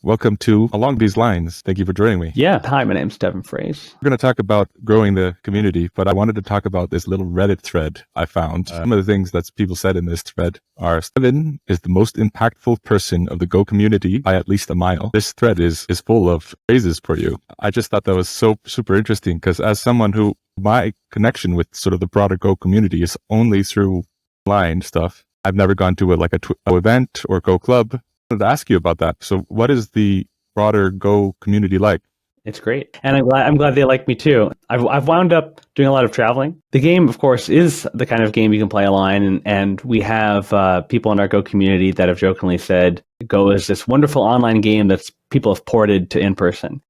welcome to Along These Lines. Thank you for joining me. Yeah. Hi, my name's Devin Fraze. We're going to talk about growing the community, but I wanted to talk about this little Reddit thread I found. Some of the things that people said in this thread are, Devin is the most impactful person of the Go community by at least a mile. This thread is full of phrases for you. I just thought that was so super interesting because as someone who, my connection with sort of the broader Go community is only through online stuff. I've never gone to a event or Go club. I wanted to ask you about that. So what is the broader Go community like? It's great. And I'm glad they like me too. I've wound up doing a lot of traveling. The game, of course, is the kind of game you can play online. And we have people in our Go community that have jokingly said Go is this wonderful online game that people have ported to in-person.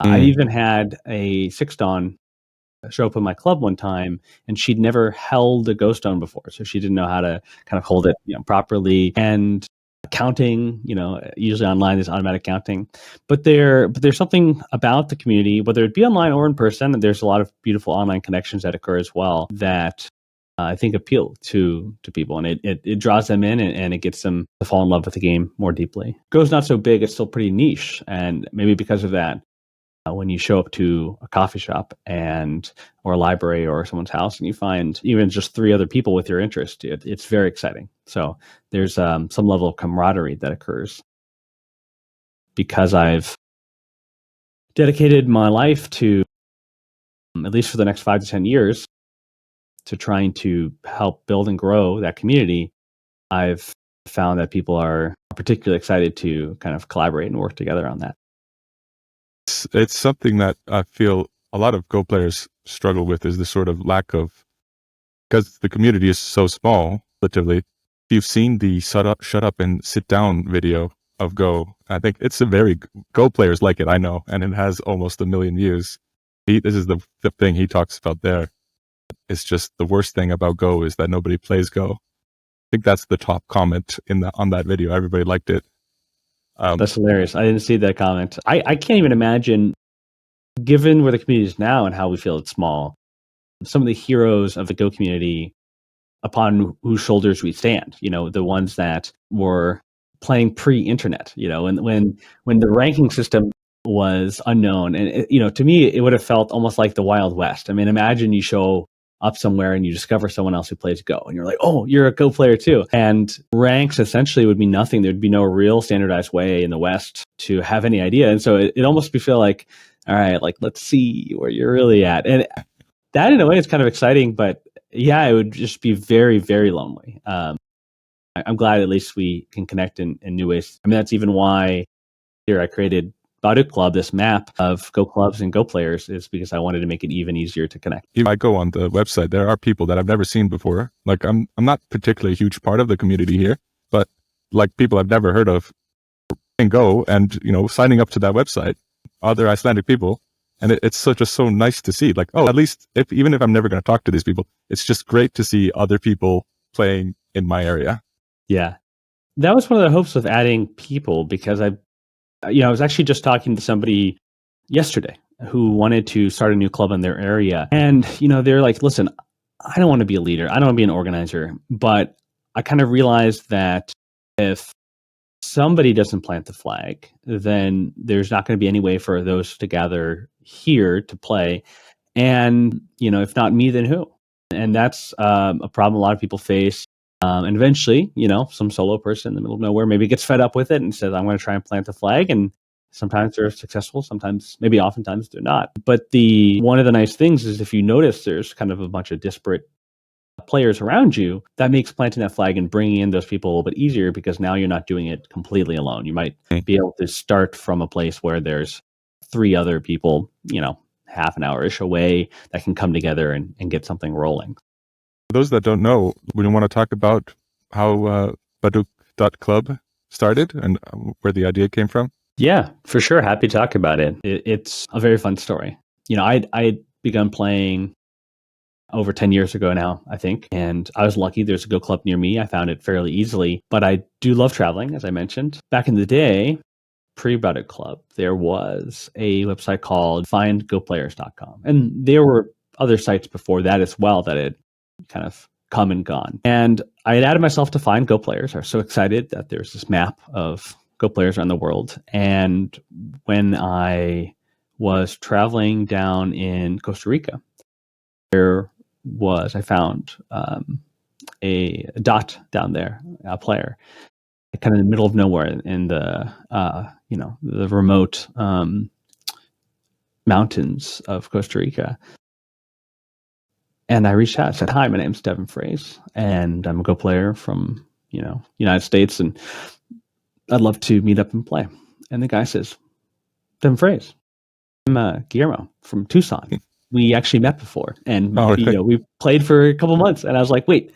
I even had a Six Dawn show up in my club one time, and she'd never held a Go Stone before. So she didn't know how to kind of hold it properly. And counting, usually online there's automatic counting, but there's something about the community, whether it be online or in person, and there's a lot of beautiful online connections that occur as well that I think appeal to people, and it draws them in and it gets them to fall in love with the game more deeply. Go's not so big, it's still pretty niche, and maybe because of that, when you show up to a coffee shop or a library or someone's house and you find even just 3 other people with your interest, it's very exciting. So there's some level of camaraderie that occurs because I've dedicated my life to, at least for the next 5 to 10 years, to trying to help build and grow that community. I've found that people are particularly excited to kind of collaborate and work together on that. It's something that I feel a lot of Go players struggle with, is the sort of lack of, because the community is so small, relatively. If you've seen the shut up and sit down video of Go, I think it's a very, Go players like it, I know, and it has almost 1 million views. This is the thing he talks about there. It's just the worst thing about Go is that nobody plays Go. I think that's the top comment on that video. Everybody liked it. That's hilarious. I didn't see that comment. I can't even imagine, given where the community is now and how we feel it's small, some of the heroes of the Go community upon whose shoulders we stand, the ones that were playing pre-internet, and when the ranking system was unknown. And, to me, it would have felt almost like the Wild West. I mean, imagine you show up somewhere and you discover someone else who plays Go and you're like, oh, you're a Go player too. And ranks essentially would mean nothing. There'd be no real standardized way in the West to have any idea. And so it almost feel like, all right, like, let's see where you're really at. And that in a way is kind of exciting, but yeah, it would just be very, very lonely. I'm glad at least we can connect in new ways. I mean, that's even why here I created Baduk Club, this map of Go clubs and Go players, is because I wanted to make it even easier to connect. If I go on the website, there are people that I've never seen before. Like I'm not particularly a huge part of the community here, but like people I've never heard of and Go and, signing up to that website, other Icelandic people. And it's just so nice to see, like, oh, at least even if I'm never going to talk to these people, it's just great to see other people playing in my area. Yeah. That was one of the hopes of adding people, because I was actually just talking to somebody yesterday who wanted to start a new club in their area. And, they're like, listen, I don't want to be a leader. I don't want to be an organizer. But I kind of realized that if somebody doesn't plant the flag, then there's not going to be any way for those to gather here to play. And, if not me, then who? And that's a problem a lot of people face. And eventually, some solo person in the middle of nowhere maybe gets fed up with it and says, I'm going to try and plant the flag. And sometimes they're successful, sometimes, maybe oftentimes they're not. But one of the nice things is if you notice there's kind of a bunch of disparate players around you, that makes planting that flag and bringing in those people a little bit easier, because now you're not doing it completely alone. You might be able to start from a place where there's 3 other people, half an hour-ish away that can come together and get something rolling. For those that don't know, we want to talk about how Baduk Club started and where the idea came from. Yeah, for sure. Happy to talk about it. It's a very fun story. I'd begun playing over 10 years ago now, I think. And I was lucky. There's a Go club near me. I found it fairly easily. But I do love traveling, as I mentioned. Back in the day, pre-Baduk Club, there was a website called findgoplayers.com. And there were other sites before that as well that had kind of come and gone. And I had added myself to Find Go Players. I was so excited that there's this map of Go players around the world. And when I was traveling down in Costa Rica, I found a dot down there, a player, kind of in the middle of nowhere in the the remote mountains of Costa Rica. And I reached out and said, "Hi, my name's Devin Fraze, and I'm a Go player from United States, and I'd love to meet up and play." And the guy says, "Devin Fraze, I'm Guillermo from Tucson. We actually met before, and we played for a couple months." And I was like, "Wait,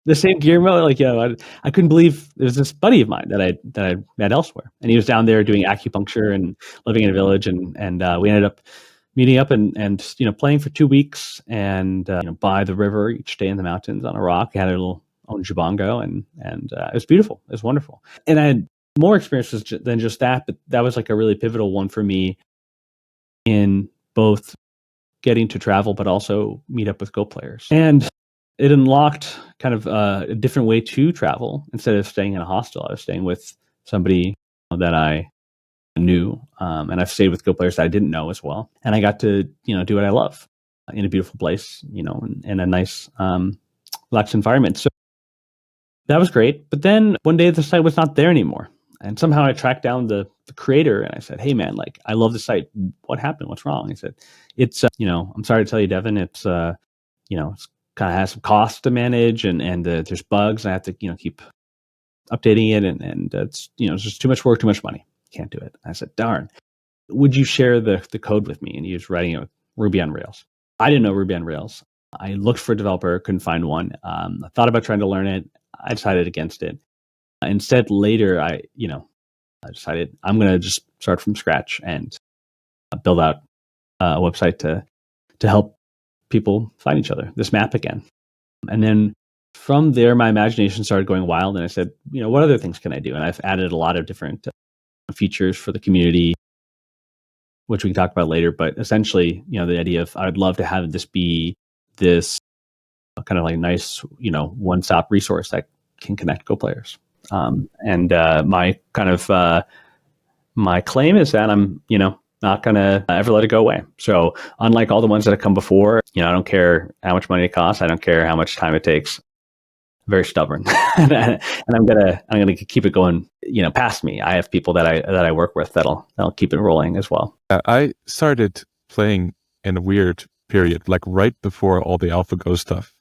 the same Guillermo?" Like, I couldn't believe there was this buddy of mine that I met elsewhere, and he was down there doing acupuncture and living in a village, and we ended up meeting up and playing for 2 weeks, and by the river each day in the mountains on a rock. We had a little own jabongo, and it was beautiful. It was wonderful, and I had more experiences than just that, but that was like a really pivotal one for me in both getting to travel, but also meet up with Go players. And it unlocked kind of a different way to travel. Instead of staying in a hostel, I was staying with somebody that I knew, and I've stayed with Go players that I didn't know as well. And I got to do what I love in a beautiful place, in a nice, relaxed environment. So that was great. But then one day the site was not there anymore, and somehow I tracked down the creator, and I said, "Hey man, like, I love the site. What happened? What's wrong?" He said, "It's I'm sorry to tell you, Devin, it's it's kind of has some costs to manage, and there's bugs, and I have to keep updating it, and it's it's just too much work, too much money. Can't do it." I said, "Darn, would you share the code with me?" And he was writing it with Ruby on Rails. I didn't know Ruby on Rails. I looked for a developer, couldn't find one. I thought about trying to learn it. I decided against it. Instead, later, I decided I'm going to just start from scratch and build out a website to help people find each other, this map again. And then from there, my imagination started going wild, and I said, what other things can I do? And I've added a lot of different features for the community, which we can talk about later. But essentially, the idea of I'd love to have this be this kind of like nice, one-stop resource that can connect Go players. And my kind of my claim is that I'm, not going to ever let it go away. So unlike all the ones that have come before, I don't care how much money it costs. I don't care how much time it takes. I'm very stubborn, and I'm gonna keep it going. Past me. I have people that I work with that'll keep it rolling as well. I started playing in a weird period, like right before all the AlphaGo stuff.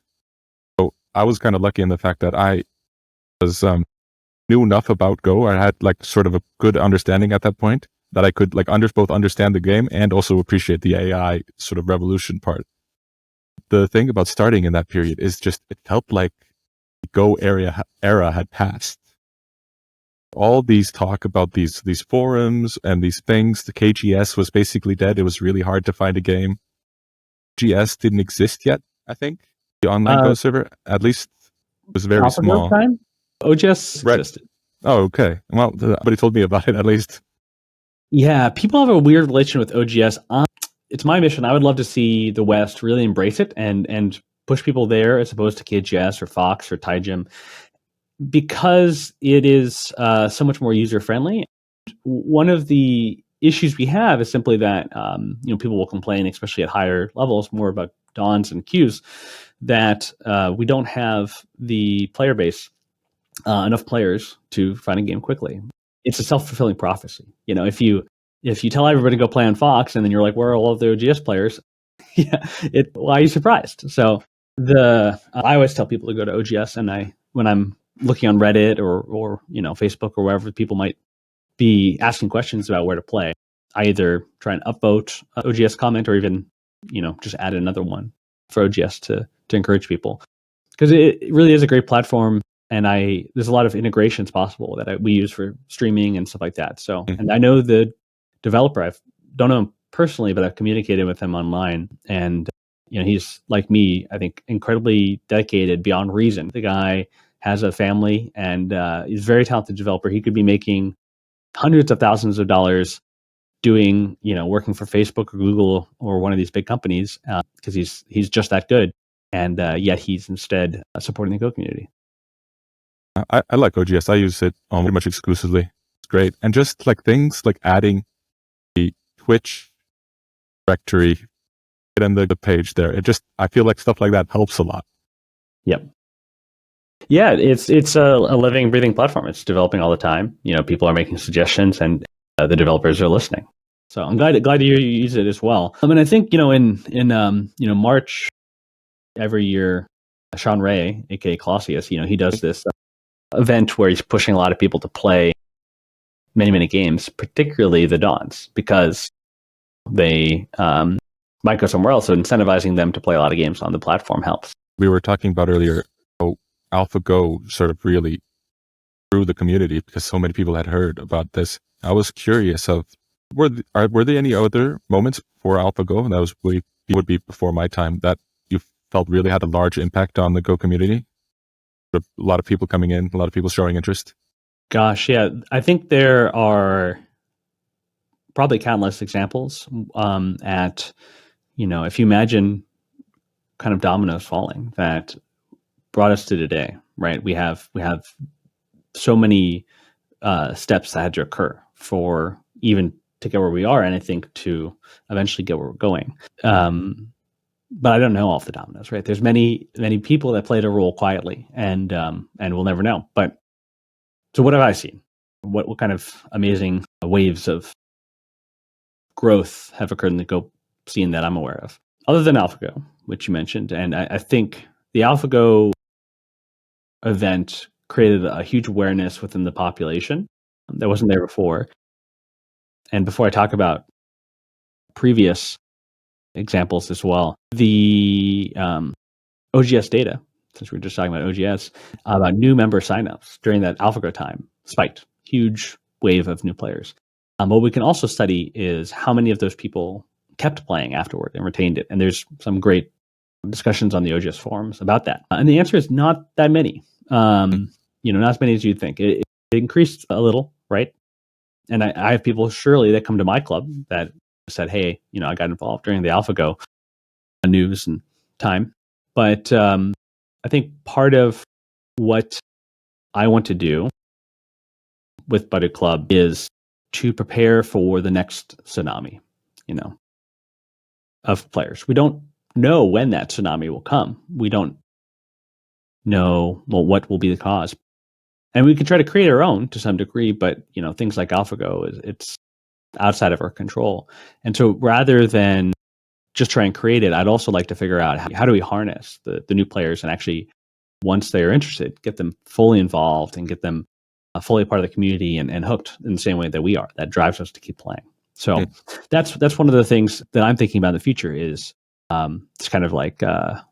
So I was kind of lucky in the fact that I was knew enough about Go. I had like sort of a good understanding at that point that I could like both understand the game and also appreciate the AI sort of revolution part. The thing about starting in that period is just it felt like the Go era had passed. All these talk about these forums and these things. The KGS was basically dead. It was really hard to find a game. GS didn't exist yet, I think. The online Go server, at least, was very small. Time? OGS existed. Oh, okay. Well, somebody told me about it at least. Yeah, people have a weird relation with OGS. It's my mission. I would love to see the West really embrace it and push people there as opposed to KGS or Fox or TiGym, because it is so much more user friendly. One of the issues we have is simply that people will complain, especially at higher levels, more about dawns and queues, that we don't have the player base, enough players to find a game quickly. It's a self-fulfilling prophecy. If you tell everybody to go play on Fox, and then you're like, where are all of the OGS players? Why are you surprised? So I always tell people to go to OGS, and when I'm looking on Reddit or Facebook or wherever people might be asking questions about where to play, I either try and upvote OGS comment or even just add another one for OGS to encourage people, because it really is a great platform. And there's a lot of integrations possible that we use for streaming and stuff like that. So, and I know the developer. I don't know him personally, but I've communicated with him online, and he's like me. I think incredibly dedicated beyond reason. The guy has a family, and he's a very talented developer. He could be making hundreds of thousands of dollars doing, working for Facebook or Google or one of these big companies, because he's just that good, and yet he's instead supporting the Go community. I like OGS. I use it pretty much exclusively. great. And just like things like adding the Twitch directory in the page there, I feel like stuff like that helps a lot. Yep. Yeah, it's a living, breathing platform. It's developing all the time. People are making suggestions, and the developers are listening. So I'm glad you use it as well. I mean, I think in March every year, Sean Ray, aka Clausius, he does this event where he's pushing a lot of people to play many games, particularly the Dawns, because they might go somewhere else. So incentivizing them to play a lot of games on the platform helps. We were talking about earlier how AlphaGo sort of really grew the community because so many people had heard about this. I was curious of were there any other moments for AlphaGo that would be before my time that you felt really had a large impact on the Go community? A lot of people coming in, a lot of people showing interest. Gosh, yeah, I think there are probably countless examples. If you imagine kind of dominoes falling that brought us to today, right? We have so many steps that had to occur for even to get where we are, and I think to eventually get where we're going. But I don't know all of the dominoes, right? There's many people that played a role quietly, and we'll never know. But so what have I seen? What kind of amazing waves of growth have occurred in the Go scene that I'm aware of, other than AlphaGo, which you mentioned? And I think the AlphaGo event created a huge awareness within the population that wasn't there before. And before I talk about previous examples as well, the OGS data, since we were just talking about OGS, about new member signups during that AlphaGo time spiked. Huge wave of new players. What we can also study is how many of those people kept playing afterward and retained it. And there's some great discussions on the OGS forums about that. And the answer is not that many. Not as many as you'd think. It increased a little, right? And I have people surely that come to my club that said, hey, I got involved during the AlphaGo news and time. But I think part of what I want to do with Baduk Club is to prepare for the next tsunami, of players. We don't know when that tsunami will come. We don't know what will be the cause. And we can try to create our own to some degree, but things like AlphaGo it's outside of our control. And so rather than just try and create it, I'd also like to figure out how do we harness the new players and actually, once they're interested, get them fully involved and get them fully part of the community and hooked in the same way that we are. That drives us to keep playing. So that's one of the things that I'm thinking about in the future is it's kind of like the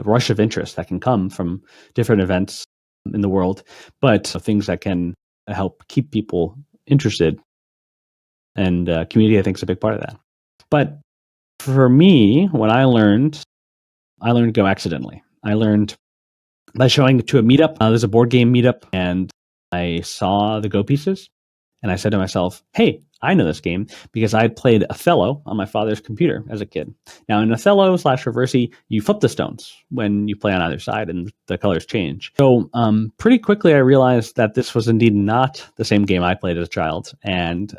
rush of interest that can come from different events in the world, but things that can help keep people interested. And community, I think, is a big part of that. But for me, when I learned Go accidentally. I learned by showing to a meetup. There's a board game meetup, and I saw the Go pieces, and I said to myself, hey, I know this game because I had played Othello on my father's computer as a kid. Now, in Othello / Reversi, you flip the stones when you play on either side, and the colors change. So pretty quickly, I realized that this was indeed not the same game I played as a child, and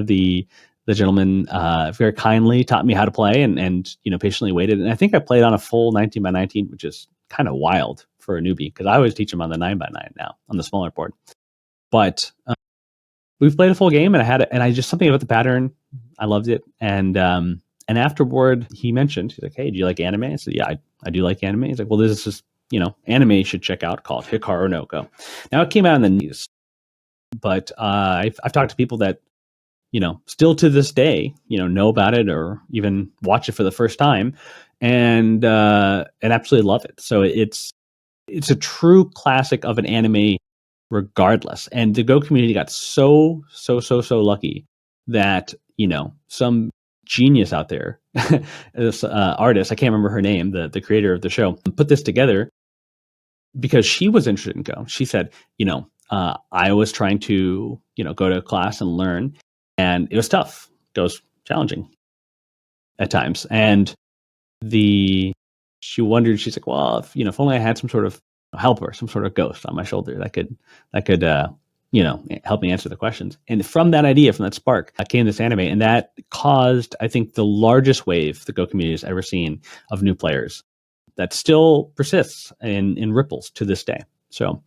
the gentleman very kindly taught me how to play and patiently waited. And I think I played on a full 19 by 19, which is kind of wild for a newbie because I always teach them on the 9 by 9 now on the smaller board. But we've played a full game, and I just something about the pattern. I loved it. And afterward, he mentioned, he's like, hey, do you like anime? I said, yeah, I do like anime. He's like, well, this is anime you should check out called Hikaru No Go. Now, it came out in the news, but I've talked to people that still to this day, know about it or even watch it for the first time and absolutely love it. So it's a true classic of an anime regardless. And the Go community got so lucky that, some genius out there, this artist, I can't remember her name, the creator of the show, put this together because she was interested in Go. She said, I was trying to, go to class and learn. And it was tough. It was challenging at times. And she wondered, she's like, well, if only I had some sort of helper, some sort of ghost on my shoulder that could help me answer the questions. And from that idea, from that spark, came this anime, and that caused, I think, the largest wave the Go community has ever seen of new players. That still persists in ripples to this day. So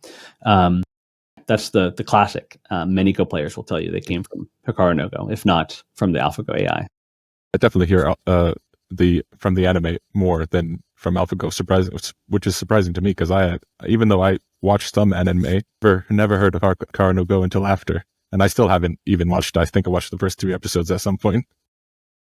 that's the classic. Many Go players will tell you they came from Hikaru No Go, if not from the AlphaGo AI. I definitely hear from the anime more than from AlphaGo, which is surprising to me because even though I watched some anime, never heard of Hikaru No Go until after, and I still haven't even watched. I think I watched the first 3 episodes at some point.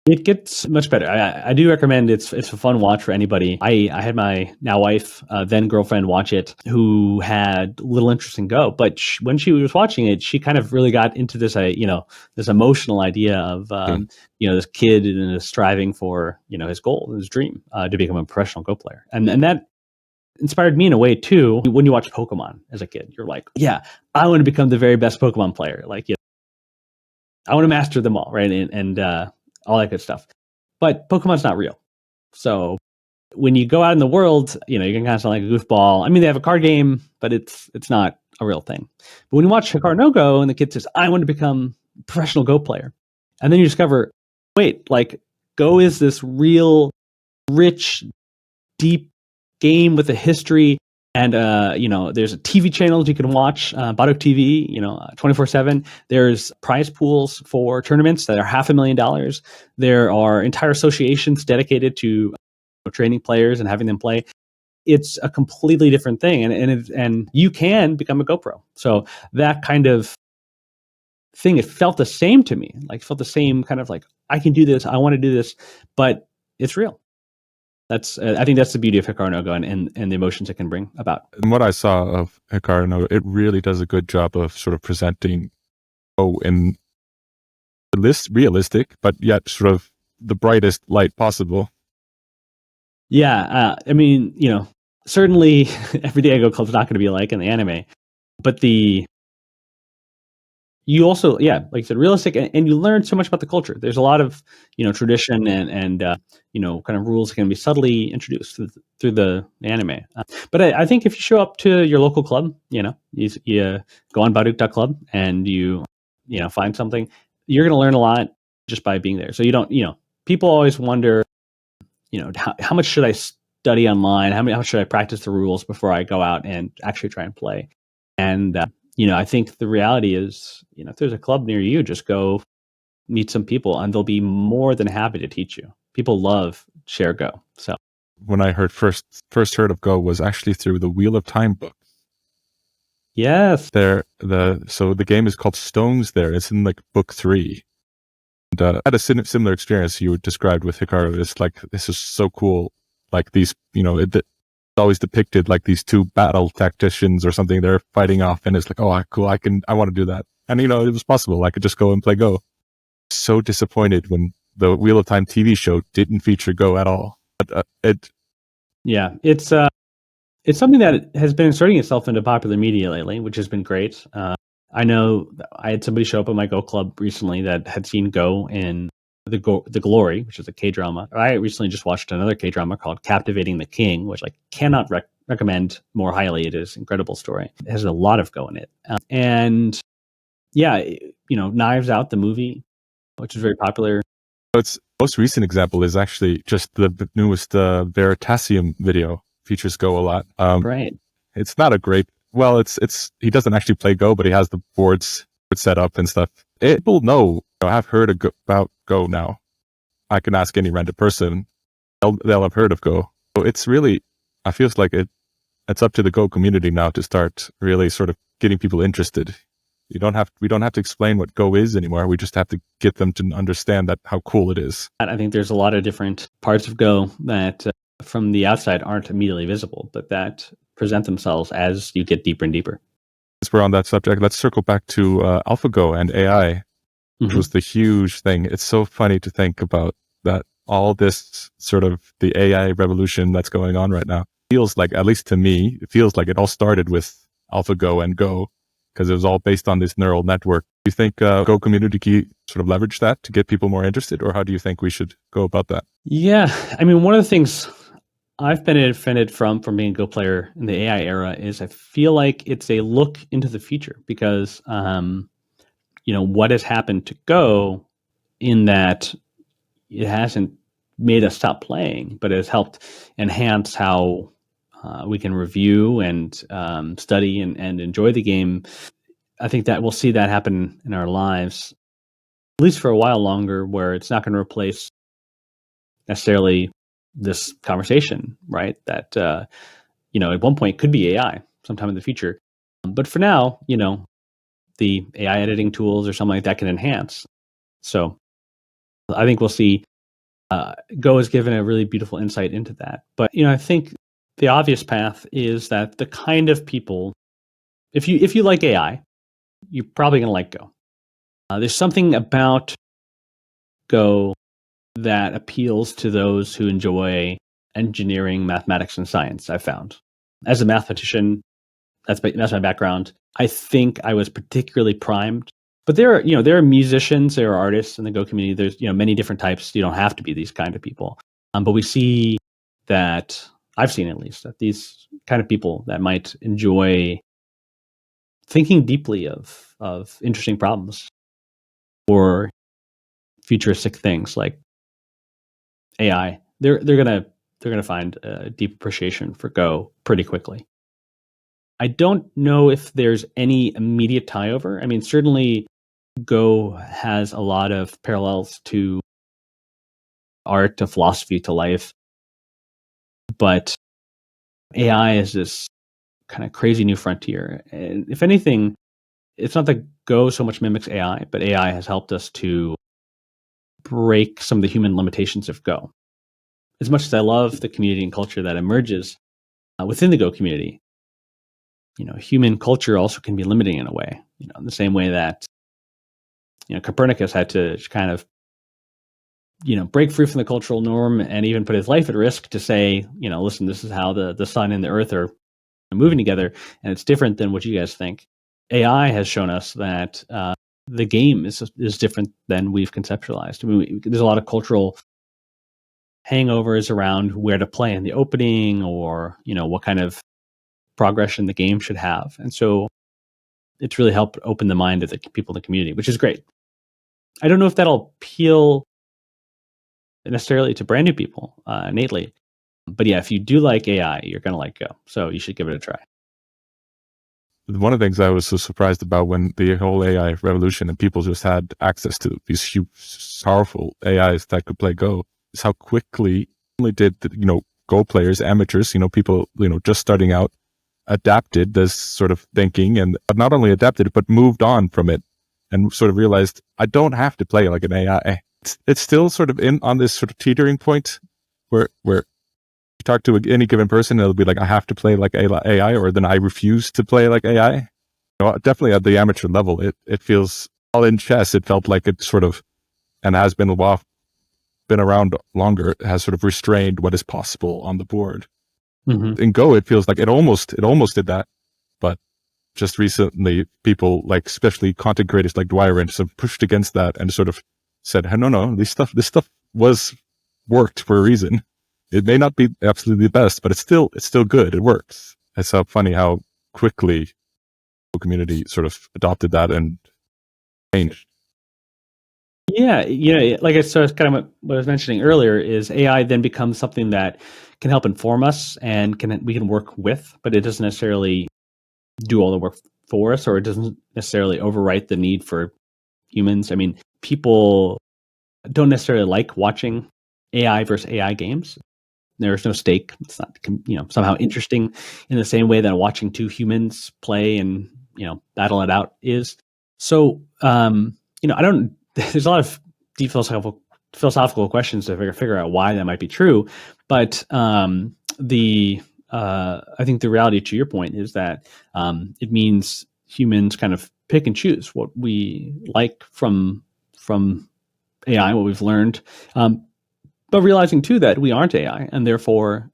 It gets much better. I do recommend it's a fun watch for anybody. I had my now wife, then girlfriend, watch it, who had little interest in Go, but when she was watching it, she kind of really got into this, this emotional idea of this kid and is striving for his goal, his dream, to become a professional Go player, and that inspired me in a way too. When you watch Pokemon as a kid, you're like, yeah, I want to become the very best Pokemon player. Like, I want to master them all, right? And all that good stuff. But Pokemon's not real. So when you go out in the world, you can kind of sound like a goofball. I mean, they have a card game, but it's not a real thing. But when you watch Hikaru No Go and the kid says, I want to become a professional Go player, and then you discover, wait, like Go is this real, rich, deep game with a history. And, there's a TV channels you can watch, Baduk TV, 24/7. There's prize pools for tournaments that are $500,000. There are entire associations dedicated to training players and having them play. It's a completely different thing. And you can become a GoPro. So that kind of thing, it felt the same to me. Like, it felt the same kind of like, I can do this. I want to do this, but it's real. I think that's the beauty of Hikaru No Go and the emotions it can bring about. And what I saw of Hikaru No Go, it really does a good job of sort of presenting in realistic, but yet sort of the brightest light possible. Yeah, certainly Everyday Go Club's not going to be like in the anime, but you also, like you said, realistic, and you learn so much about the culture. There's a lot of, tradition and kind of rules that can be subtly introduced through the anime. But I think if you show up to your local club, you go on Baduk Club and you find something, you're going to learn a lot just by being there. So you don't, people always wonder, how much should I study online? How much should I practice the rules before I go out and actually try and play? And I think the reality is, if there's a club near you, just go meet some people and they'll be more than happy to teach you. People love share Go. So when I first heard of Go was actually through the Wheel of Time book. Yes. So the game is called Stones there. It's in like book 3. And I had a similar experience you described with Hikaru. It's like, this is so cool. Like these, it's always depicted like these 2 battle tacticians or something they're fighting off, and it's like, oh, cool, I want to do that. And it was possible. I could just go and play Go. So disappointed when the Wheel of Time TV show didn't feature Go at all. But it's something that has been inserting itself into popular media lately, which has been great. I know I had somebody show up at my Go club recently that had seen Go in the Glory, which is a K-drama. I recently just watched another K-drama called Captivating the King, which I cannot recommend more highly. It is an incredible story. It has a lot of Go in it. Knives Out, the movie, which is very popular. Its most recent example is actually just the newest Veritasium video. Features Go a lot. Right. It's not a great. Well, it's he doesn't actually play Go, but he has the boards set up and stuff. People know. I've heard about Go now. I can ask any random person; they'll have heard of Go. So it's really, I feel like it's up to the Go community now to start really sort of getting people interested. We don't have to explain what Go is anymore. We just have to get them to understand how cool it is. I think there's a lot of different parts of Go that from the outside aren't immediately visible, but that present themselves as you get deeper and deeper. As we're on that subject, let's circle back to AlphaGo and AI, which was the huge thing. It's so funny to think about that all this sort of the AI revolution that's going on right now feels like, at least to me, it feels like it all started with AlphaGo and Go, because it was all based on this neural network. Do you think Go community can sort of leverage that to get people more interested, or how do you think we should go about that? Yeah, I mean, one of the things I've benefited from being a Go player in the AI era is I feel like it's a look into the future because what has happened to Go in that it hasn't made us stop playing, but it has helped enhance how we can review and study and enjoy the game. I think that we'll see that happen in our lives, at least for a while longer, where it's not going to replace necessarily this conversation, right? That at one point could be AI sometime in the future. But for now, the AI editing tools or something like that can enhance. So I think we'll see. Go has given a really beautiful insight into that. But I think the obvious path is that the kind of people, if you like AI, you're probably going to like Go. There's something about Go that appeals to those who enjoy engineering, mathematics, and science. I've found as a mathematician, that's my background. I think I was particularly primed. But there are musicians, there are artists in the Go community. There's many different types. You don't have to be these kind of people. But we see that I've seen at least that these kind of people that might enjoy thinking deeply of interesting problems or futuristic things like AI. They're gonna find a deep appreciation for Go pretty quickly. I don't know if there's any immediate tie over. I mean, certainly Go has a lot of parallels to art, to philosophy, to life, but AI is this kind of crazy new frontier. And if anything, it's not that Go so much mimics AI, but AI has helped us to break some of the human limitations of Go. As much as I love the community and culture that emerges within the Go community, human culture also can be limiting in a way. In the same way that Copernicus had to kind of break free from the cultural norm and even put his life at risk to say, listen, this is how the sun and the earth are moving together, and it's different than what you guys think. AI has shown us that the game is different than we've conceptualized. I mean, there's a lot of cultural hangovers around where to play in the opening, or what kind of progression the game should have, and so it's really helped open the mind of the people in the community, which is great. I don't know if that'll appeal necessarily to brand new people innately, but yeah, if you do like AI, you're gonna like Go, so you should give it a try. One of the things I was so surprised about when the whole AI revolution and people just had access to these huge, powerful AIs that could play Go is how quickly only did Go players, amateurs, people just starting out, adapted this sort of thinking, and not only adapted but moved on from it and sort of realized I don't have to play like an AI. It's still sort of on this sort of teetering point where you talk to any given person, it'll be like, I have to play like AI, or then I refuse to play like AI. Definitely at the amateur level, it feels, all in chess, it felt like it sort of, and has been a while, been around longer, has sort of restrained what is possible on the board. Mm-hmm. In Go, it feels like it almost did that, but just recently, people like, especially content creators like Dwyer, sort of pushed against that and sort of said, hey, no, this stuff worked for a reason. It may not be absolutely the best, but it's still good. It works. It's so funny how quickly the community sort of adopted that and changed. Yeah, like it's kind of what I was mentioning earlier is AI then becomes something that can help inform us and we can work with, but it doesn't necessarily do all the work for us, or it doesn't necessarily overwrite the need for humans. I mean, people don't necessarily like watching AI versus AI games. There's no stake. It's not somehow interesting in the same way that watching two humans play and battle it out is. So I don't. There's a lot of deep philosophical questions to figure out why that might be true, but I think the reality, to your point, is that it means humans kind of pick and choose what we like from AI, what we've learned, but realizing too that we aren't AI, and therefore,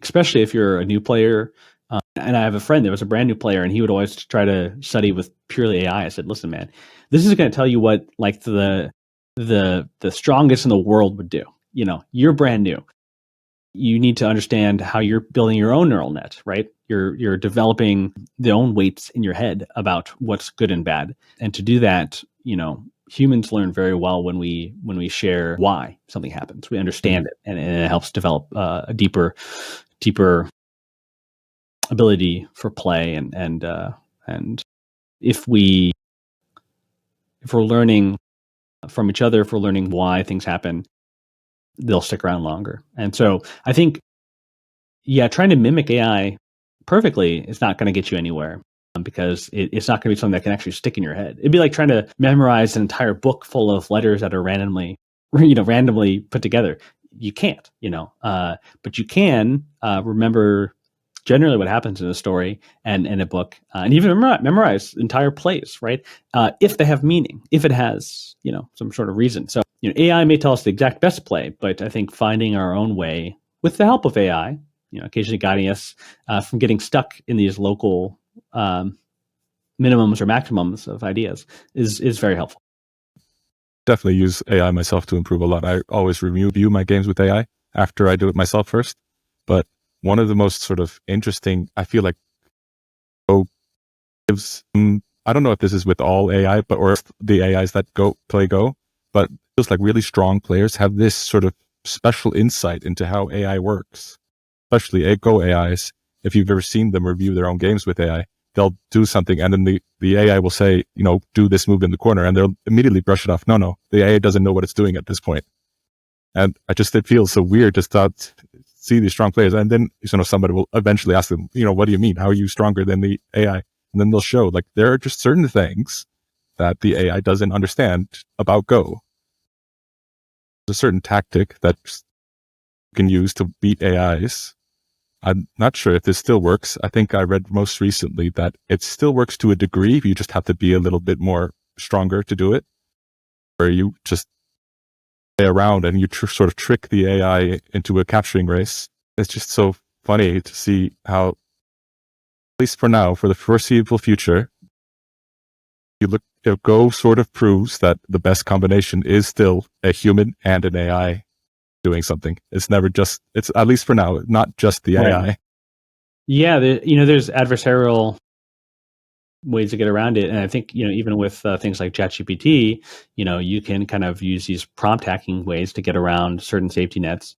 especially if you're a new player. And I have a friend that was a brand new player, and he would always try to study with purely AI. I said, "Listen, man, this is going to tell you what like the strongest in the world would do. You're brand new. you need to understand how you're building your own neural net, right? You're developing the own weights in your head about what's good and bad. And to do that, humans learn very well when we share why something happens. We understand it, and it helps develop a deeper ability for play. And if we're learning from each other, if we're learning why things happen, they'll stick around longer. And so I think, trying to mimic AI perfectly is not going to get you anywhere, because it's not going to be something that can actually stick in your head. It'd be like trying to memorize an entire book full of letters that are randomly put together. You can't, but you can remember generally what happens in a story and in a book, and even memorize entire plays, right? If they have meaning, if it has, some sort of reason. So, AI may tell us the exact best play, but I think finding our own way with the help of AI, occasionally guiding us from getting stuck in these local minimums or maximums of ideas is very helpful. Definitely use AI myself to improve a lot. I always review my games with AI after I do it myself first. But one of the most sort of interesting, I feel like, Go gives, I don't know if this is with all AI, or the AIs that play Go, but it feels like really strong players have this sort of special insight into how AI works. Especially Go AIs. If you've ever seen them review their own games with AI, they'll do something and then the AI will say, do this move in the corner, and they'll immediately brush it off. No, the AI doesn't know what it's doing at this point. And it feels so weird to see these strong players. And then, somebody will eventually ask them, what do you mean? How are you stronger than the AI? And then they'll show, like, there are just certain things that the AI doesn't understand about Go. There's a certain tactic that you can use to beat AIs. I'm not sure if this still works. I think I read most recently that it still works to a degree. You just have to be a little bit more stronger to do it. Where you just play around and you sort of trick the AI into a capturing race. It's just so funny to see how, at least for now, for the foreseeable future, Go sort of proves that the best combination is still a human and an AI doing something. It's at least for now, not just the AI. Yeah, there's adversarial ways to get around it. And I think, even with things like ChatGPT, you can kind of use these prompt hacking ways to get around certain safety nets.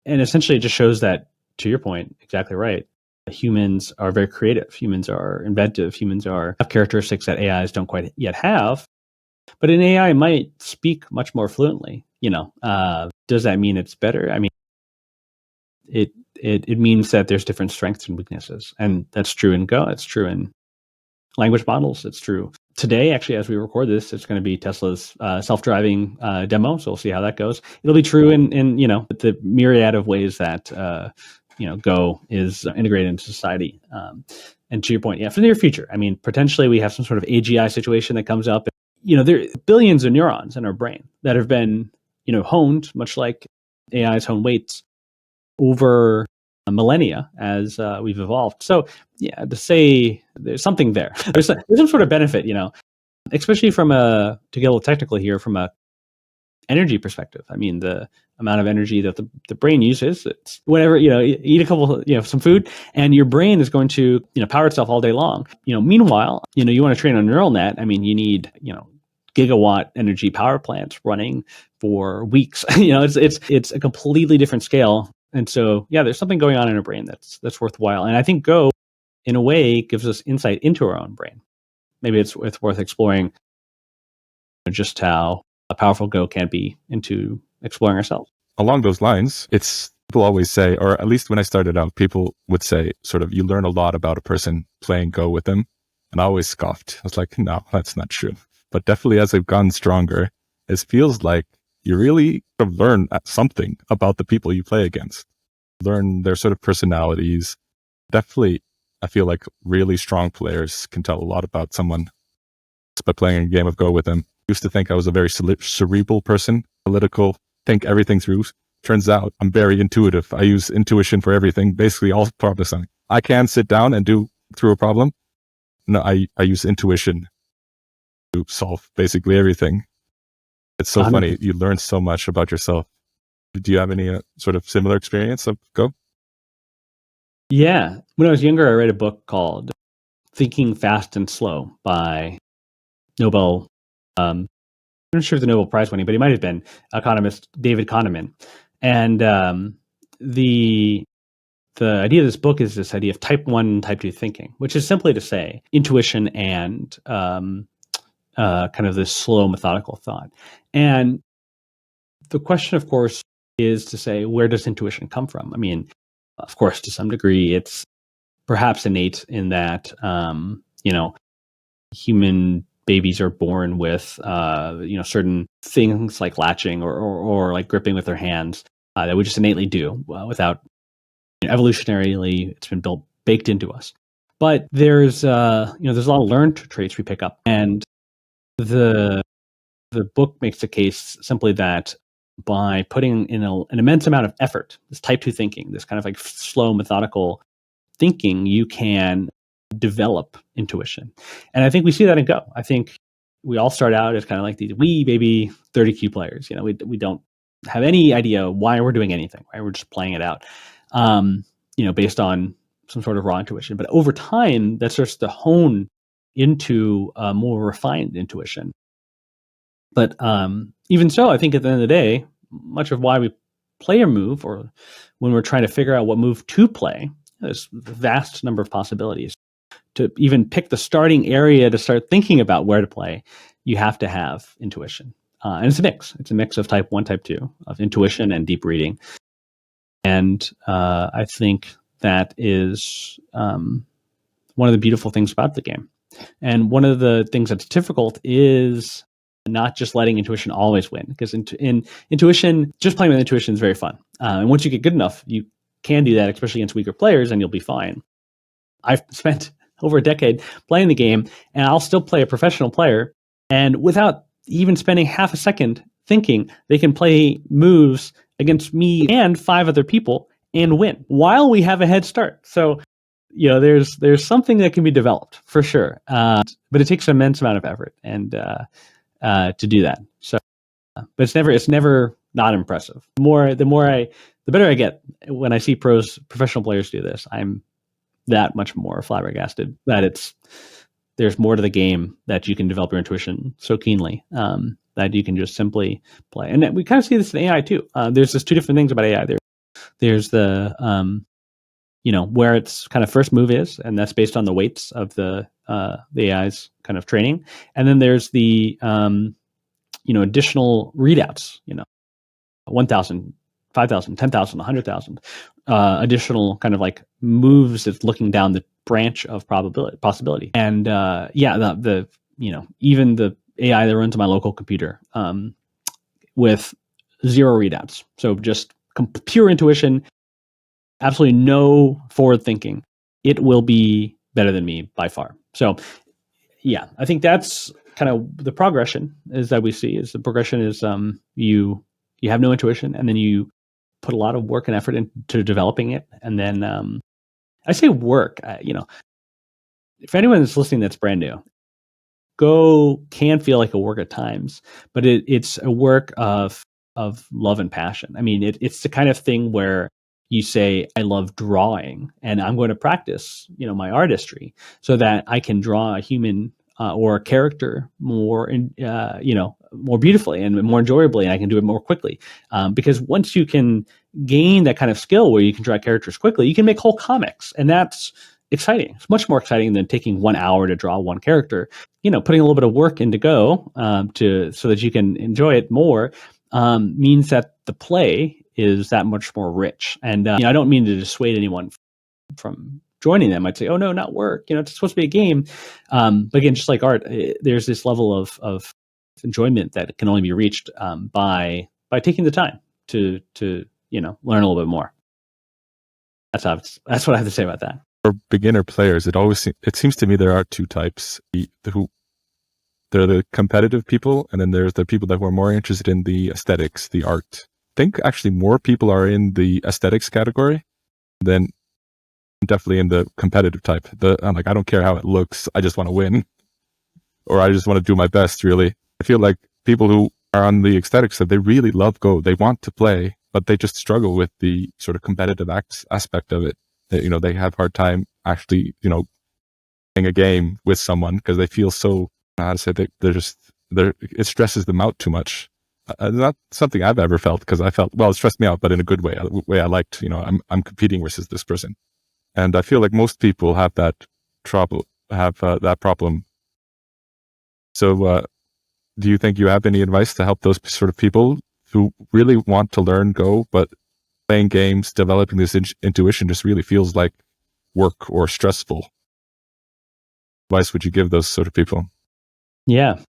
And essentially it just shows that, to your point, exactly right. Humans are very creative. Humans are inventive. Humans have characteristics that AIs don't quite yet have. But an AI might speak much more fluently. Does that mean it's better? I mean, it means that there's different strengths and weaknesses. And that's true in Go. It's true in language models. It's true today, actually, as we record this, it's going to be Tesla's self-driving demo. So we'll see how that goes. It'll be true in the myriad of ways that Go is integrated into society. And to your point, for the near future, I mean, potentially we have some sort of AGI situation that comes up. There are billions of neurons in our brain that have been honed, much like AI's hone weights, over millennia as we've evolved. So to say there's something there, there's some sort of benefit, especially to get a little technical here, from a energy perspective. I mean, the amount of energy that the brain uses, it's whenever, eat a couple, some food, and your brain is going to, power itself all day long. Meanwhile, you want to train a neural net. I mean, you need, gigawatt energy power plants running for weeks. It's a completely different scale. And so, there's something going on in our brain that's worthwhile. And I think Go, in a way, gives us insight into our own brain. Maybe it's worth exploring just how a powerful Go can be into exploring ourselves. Along those lines, people always say, or at least when I started out, people would say, sort of, you learn a lot about a person playing Go with them. And I always scoffed. I was like, no, that's not true. But definitely as I've gotten stronger, it feels like you really sort of learn something about the people you play against. Learn their sort of personalities. Definitely, I feel like really strong players can tell a lot about someone just by playing a game of Go with them. I used to think I was a very cerebral person, analytical, think everything through. Turns out I'm very intuitive. I use intuition for everything, basically all problem solving. I can sit down and do through a problem. No, I use intuition to solve basically everything. It's so funny. You learn so much about yourself. Do you have any sort of similar experience of Go? Yeah. When I was younger, I read a book called Thinking Fast and Slow by Nobel, I'm not sure if the Nobel Prize winning, but he might have been economist David Kahneman. And the idea of this book is this idea of type 1 and type 2 thinking, which is simply to say intuition and kind of this slow, methodical thought. And the question, of course, is to say, where does intuition come from? I mean, of course, to some degree, it's perhaps innate in that, human babies are born with, certain things like latching or like gripping with their hands that we just innately do without evolutionarily, it's been baked into us. But there's there's a lot of learned traits we pick up, and the book makes the case simply that by putting in an immense amount of effort, this type 2 thinking, this kind of like slow, methodical thinking, you can develop intuition. And I think we see that in Go. I think we all start out as kind of like these wee baby 30Q players. We don't have any idea why we're doing anything, right? We're just playing it out, based on some sort of raw intuition. But over time, that starts to hone into a more refined intuition. But even so, I think at the end of the day, much of why we play a move, or when we're trying to figure out what move to play, there's a vast number of possibilities. To even pick the starting area to start thinking about where to play, you have to have intuition. And it's a mix. It's a mix of type 1, type 2, of intuition and deep reading. And I think that is one of the beautiful things about the game. And one of the things that's difficult is not just letting intuition always win, because in intuition, just playing with intuition is very fun. And once you get good enough, you can do that, especially against weaker players, and you'll be fine. I've spent over a decade playing the game, and I'll still play a professional player, and without even spending half a second thinking, they can play moves against me and 5 other people and win while we have a head start. So, there's something that can be developed for sure, but it takes an immense amount of effort and to do that. So, but it's never not impressive. The better I get when I see professional players do this, I'm that much more flabbergasted that there's more to the game, that you can develop your intuition so keenly that you can just simply play. And we kind of see this in AI too. There's just 2 different things about AI. There's the where its kind of first move is, and that's based on the weights of the AI's kind of training. And then there's the additional readouts, 1,000, 5,000, 10,000, 100,000 additional kind of like moves that's looking down the branch of possibility. And even the AI that runs on my local computer with 0 readouts. So just pure intuition, absolutely no forward thinking. It will be better than me by far. So yeah, I think that's kind of the progression is that we see is you have no intuition, and then you put a lot of work and effort into developing it. And then I say work, if anyone is listening that's brand new, Go can feel like a work at times, but it's a work of love and passion. I mean, it's the kind of thing where you say, I love drawing, and I'm going to practice, my artistry so that I can draw a human or a character more, more beautifully and more enjoyably, and I can do it more quickly. Because once you can gain that kind of skill where you can draw characters quickly, you can make whole comics, and that's exciting. It's much more exciting than taking 1 hour to draw one character. Putting a little bit of work into Go so that you can enjoy it more means that the play is that much more rich. And I don't mean to dissuade anyone from joining them. I'd say, oh no, not work. It's supposed to be a game. But again, just like art, there's this level of enjoyment that can only be reached by taking the time to learn a little bit more. That's what I have to say about that. For beginner players, it seems to me there are 2 types. There are the competitive people, and then there's the people that were more interested in the aesthetics, the art. I think actually more people are in the aesthetics category than definitely in the competitive type. I'm like, I don't care how it looks, I just want to win, or I just want to do my best. Really, I feel like people who are on the aesthetics side, they really love Go. They want to play, but they just struggle with the sort of competitive aspect of it. They have a hard time actually, playing a game with someone because they feel so, how to say, it stresses them out too much. Not something I've ever felt, because I felt, well, it stressed me out, but in a good way, a way I liked. I'm competing versus this person, and I feel like most people have that trouble, that problem. So, do you think you have any advice to help those sort of people who really want to learn Go, but playing games, developing this intuition just really feels like work or stressful? Advice would you give those sort of people? Yeah.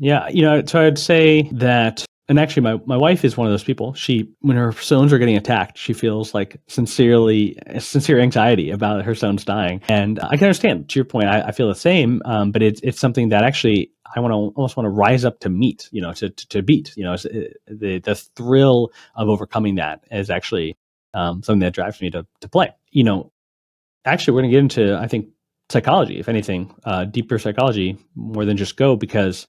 So I'd say that, and actually my wife is one of those people. When her stones are getting attacked, she feels like sincere anxiety about her stones dying. And I can understand, to your point, I feel the same, but it's something that actually I almost want to rise up to meet, to beat, the thrill of overcoming that is actually something that drives me to play. Actually, we're going to get into, I think, psychology, if anything, deeper psychology more than just Go, because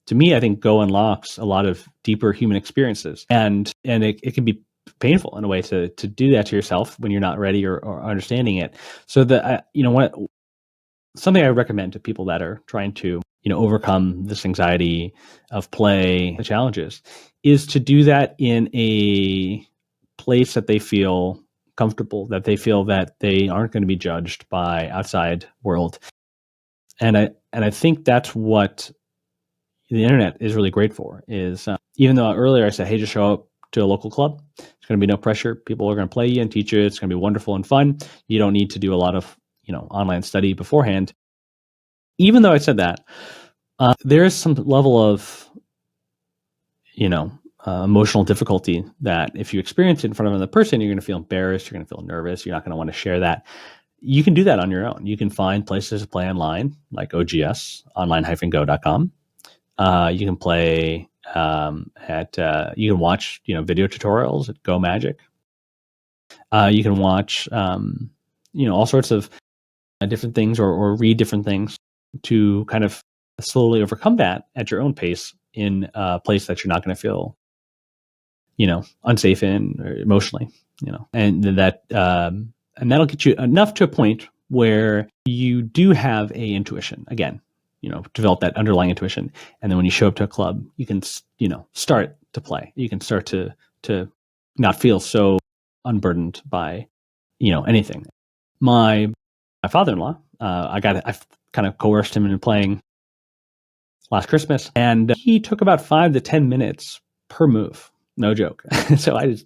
to me, I think Go unlocks a lot of deeper human experiences, and it can be painful in a way to do that to yourself when you're not ready or understanding it. So something I recommend to people that are trying to overcome this anxiety of play, the challenges, is to do that in a place that they feel comfortable, that they feel that they aren't going to be judged by outside world. And I think that's what the internet is really great for, is even though earlier I said, hey, just show up to a local club. There's going to be no pressure. People are going to play you and teach you. It's going to be wonderful and fun. You don't need to do a lot of online study beforehand. Even though I said that, there is some level of emotional difficulty that if you experience it in front of another person, you're going to feel embarrassed. You're going to feel nervous. You're not going to want to share that. You can do that on your own. You can find places to play online, like OGS, online-go.com. You can play you can watch video tutorials at Go Magic. You can watch all sorts of different things, or read different things to kind of slowly overcome that at your own pace in a place that you're not going to feel unsafe in, or emotionally, and that'll get you enough to a point where you do have a intuition again, develop that underlying intuition. And then when you show up to a club, you can, start to play. You can start to not feel so unburdened by, anything. My father-in-law, I kind of coerced him into playing last Christmas, and he took about 5 to 10 minutes per move. No joke. So I was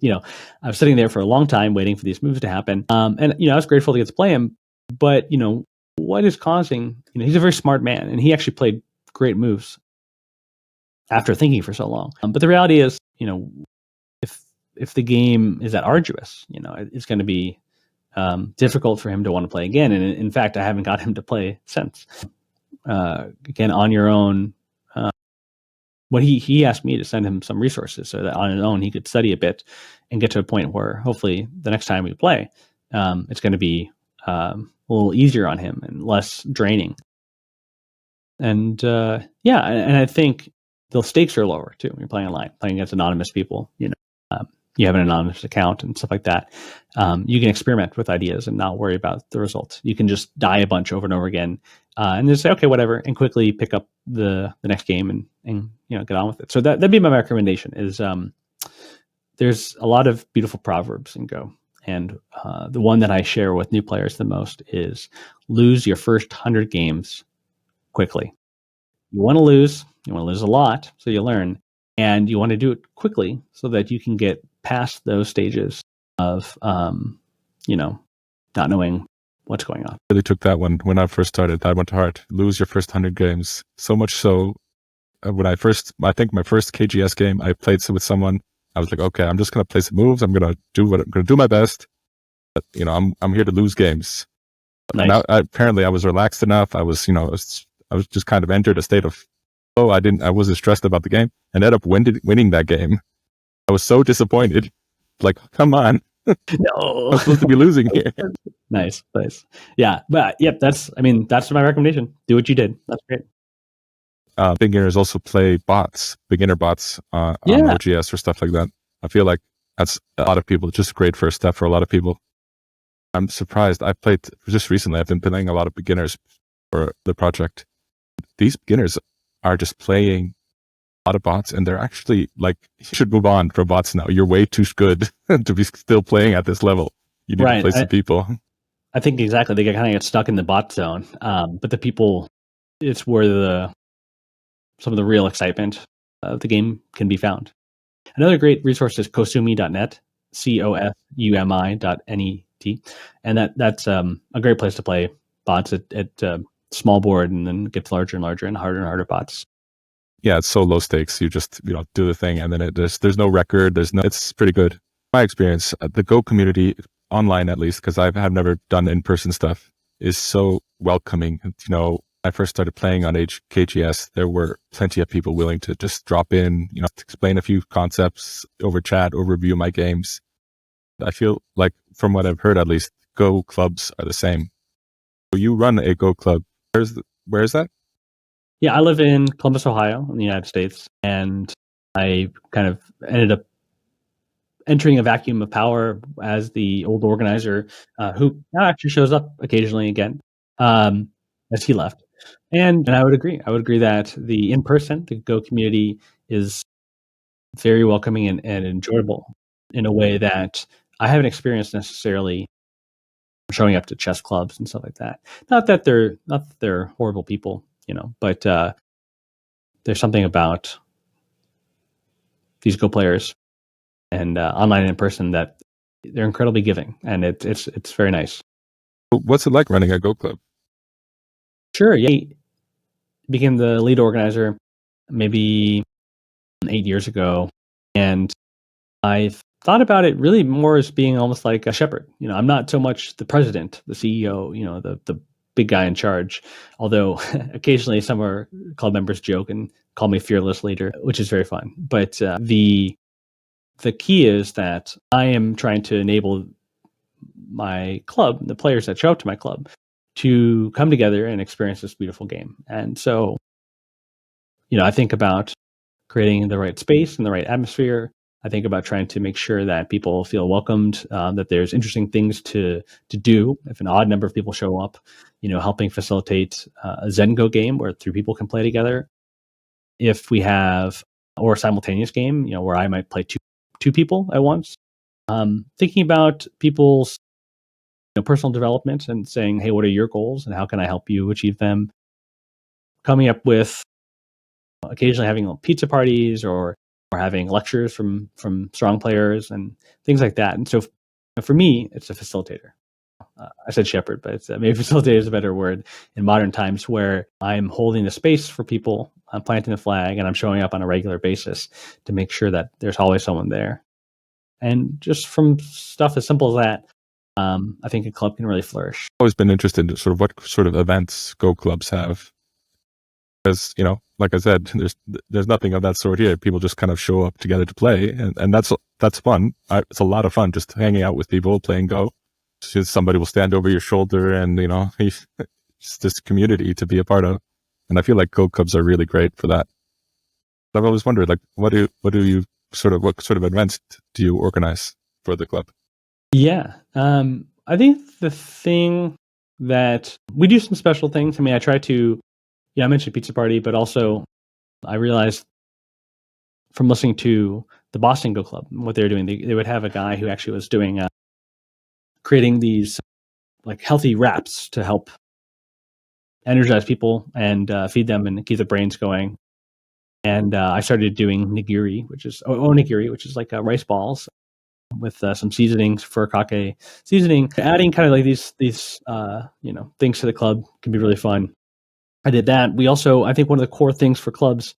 sitting there for a long time waiting for these moves to happen. And I was grateful to get to play him, but what is causing, he's a very smart man, and he actually played great moves after thinking for so long. But the reality is, if the game is that arduous, it's going to be difficult for him to want to play again. And in fact, I haven't got him to play since. Again, on your own, what he asked me to send him some resources so that on his own he could study a bit and get to a point where hopefully the next time we play, it's going to be a little easier on him and less draining. And and I think the stakes are lower too when you're playing online, playing against anonymous people. You have an anonymous account and stuff like that. You can experiment with ideas and not worry about the results. You can just die a bunch over and over again, and just say, okay, whatever, and quickly pick up the next game and get on with it. So that'd be my recommendation. Is there's a lot of beautiful proverbs in Go, and the one that I share with new players the most is lose your first 100 games quickly. You want to lose a lot, so you learn, and you want to do it quickly so that you can get past those stages of, not knowing what's going on. I really took that one when I first started. That went to heart. Lose your first 100 games. So much so, I think my first KGS game, I played with someone. I was like, okay, I'm just going to play some moves. I'm going to do my best. But, I'm here to lose games. Nice. Now, apparently I was relaxed enough. I was just kind of entered a state of, I wasn't stressed about the game, and ended up winning that game. I was so disappointed. Like, come on. No. I'm supposed to be losing here. Nice. Yeah. But yep, that's my recommendation. Do what you did. That's great. Beginners also play beginner bots on OGS or stuff like that. I feel like that's a lot of people, just a great first step for a lot of people. I'm surprised. I played just recently. I've been playing a lot of beginners for the project. These beginners are just playing a lot of bots, and they're actually like, you should move on from bots now. You're way too good to be still playing at this level. You need to play some people. I think exactly. They kind of get stuck in the bot zone. But the people, it's where some of the real excitement of the game can be found. Another great resource is kosumi.net, COSUMI.net. And that's a great place to play bots at small board, and then it gets larger and larger and harder bots. Yeah, it's so low stakes. You just, do the thing, and then there's no record. It's pretty good. My experience, the Go community, online at least, because I have never done in-person stuff, is so welcoming. I first started playing on KGS, there were plenty of people willing to just drop in, explain a few concepts over chat or review my games. I feel like, from what I've heard at least, Go clubs are the same. So you run a Go club. Where is that? Yeah, I live in Columbus, Ohio, in the United States, and I kind of ended up entering a vacuum of power as the old organizer, who now actually shows up occasionally again, as he left. And I would agree. I would agree that the Go community is very welcoming and enjoyable in a way that I haven't experienced necessarily showing up to chess clubs and stuff like that. Not that they're horrible people, but there's something about these Go players and online and in person that they're incredibly giving, and it's very nice. What's it like running a Go club? Sure, yeah. Became the lead organizer maybe 8 years ago, and I've thought about it really more as being almost like a shepherd. I'm not so much the president, the CEO, the big guy in charge. Although occasionally some of our club members joke and call me fearless leader, which is very fun. But the key is that I am trying to enable my club, the players that show up to my club, to come together and experience this beautiful game. And so, I think about creating the right space and the right atmosphere. I think about trying to make sure that people feel welcomed, that there's interesting things to do. If an odd number of people show up, helping facilitate a Zen Go game where 3 people can play together. If we have, or a simultaneous game, where I might play two people at once. Thinking about people's personal development and saying, hey, what are your goals and how can I help you achieve them? Coming up with occasionally having pizza parties or having lectures from strong players and things like that. And so for me, it's a facilitator. I said shepherd, but maybe facilitator is a better word in modern times, where I'm holding the space for people, I'm planting the flag, and I'm showing up on a regular basis to make sure that there's always someone there. And just from stuff as simple as that, I think a club can really flourish. I've always been interested in sort of what sort of events Go clubs have. Because, like I said, there's nothing of that sort here. People just kind of show up together to play, and that's fun. It's a lot of fun just hanging out with people playing Go. Just somebody will stand over your shoulder, and it's this community to be a part of. And I feel like Go clubs are really great for that. I've always wondered, like, what sort of events do you organize for the club? Yeah, I think the thing that we do some special things. I mean, I try to. I mentioned pizza party, but also I realized from listening to the Boston Go Club, what they were doing, they would have a guy who actually was doing creating these like healthy wraps to help energize people and feed them and keep their brains going. And I started doing nigiri, which is onigiri, which is like rice balls with some seasonings, furikake seasoning. Adding kind of like these things to the club can be really fun. I did that. We also, I think one of the core things for clubs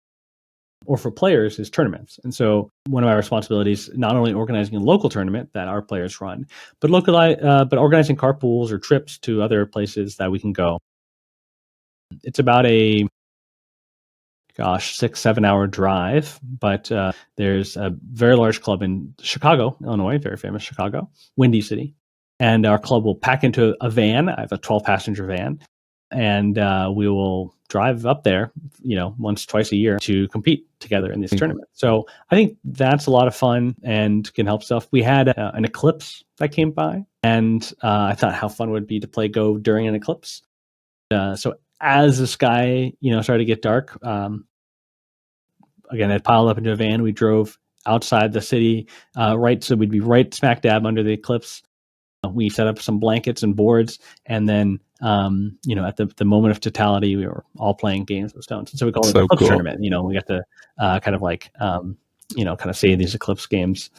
or for players is tournaments. And so one of my responsibilities, not only organizing a local tournament that our players run, but but organizing carpools or trips to other places that we can go. It's about a 6-7 hour drive, but there's a very large club in Chicago, Illinois, very famous Chicago, Windy City. And our club will pack into a van. I have a 12 passenger van, and we will drive up there, once, twice a year to compete together in these tournaments. So I think that's a lot of fun and can help stuff. We had an eclipse that came by, and I thought how fun it would be to play Go during an eclipse. So as the sky, started to get dark, again, I'd piled up into a van. We drove outside the city, so we'd be right smack dab under the eclipse. We set up some blankets and boards, and then, at the moment of totality, we were all playing games with stones. And so we called it the Eclipse Tournament. We got to kind of say these Eclipse games.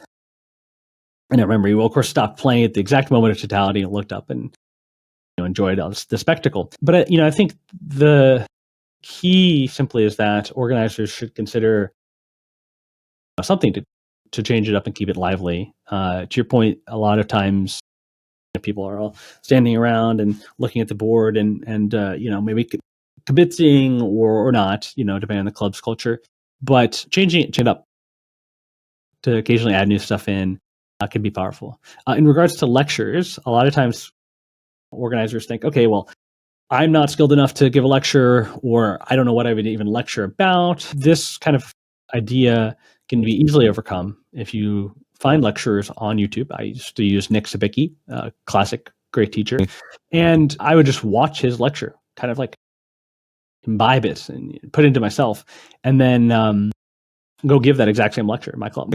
And I remember we, of course, stopped playing at the exact moment of totality and looked up and enjoyed the spectacle. But I think the key simply is that organizers should consider something to change it up and keep it lively. To your point, a lot of times people are all standing around and looking at the board and maybe kibitzing or not, depending on the club's culture. But changing it up to occasionally add new stuff in can be powerful. In regards to lectures, a lot of times organizers think, okay, well, I'm not skilled enough to give a lecture, or I don't know what I would even lecture about. This kind of idea can be easily overcome if you find lecturers on YouTube. I used to use Nick Sabicki, classic, great teacher. And I would just watch his lecture, kind of like imbibe it and put it into myself, and then go give that exact same lecture in my club.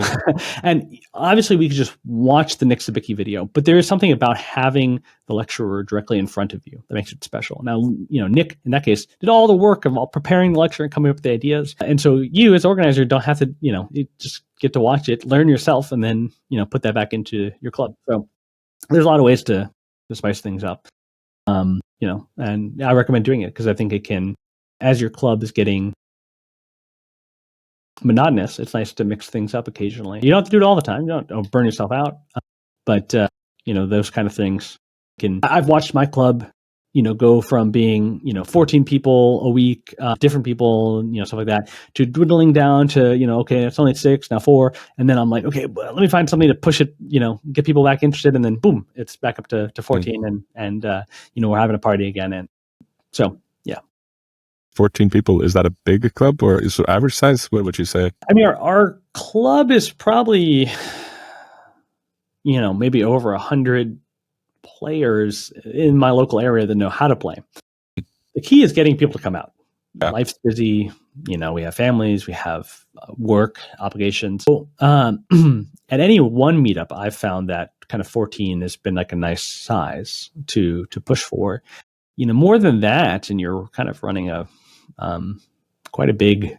And obviously we could just watch the Nick Sabicki video, but there is something about having the lecturer directly in front of you that makes it special. Now, Nick, in that case, did all the work of all preparing the lecture and coming up with the ideas. And so you as organizer don't have to, you just get to watch it, learn yourself, and then, put that back into your club. So there's a lot of ways to spice things up. And I recommend doing it because I think it can, as your club is getting monotonous, it's nice to mix things up occasionally. You don't have to do it all the time. You don't burn yourself out. But, those kind of things I've watched my club, go from being, 14 people a week, different people, stuff like that, to dwindling down to, okay, it's only 6, now 4. And then I'm like, okay, well, let me find something to push it, get people back interested. And then boom, it's back up to 14 and we're having a party again. And so, yeah. 14 people, is that a big club or is it average size? What would you say? I mean, our club is probably, maybe over 100 players in my local area that know how to play. The key is getting people to come out. Yeah. Life's busy. We have families, we have work obligations. So, at any one meetup, I've found that kind of 14 has been like a nice size to push for. More than that, and you're kind of running a quite a big,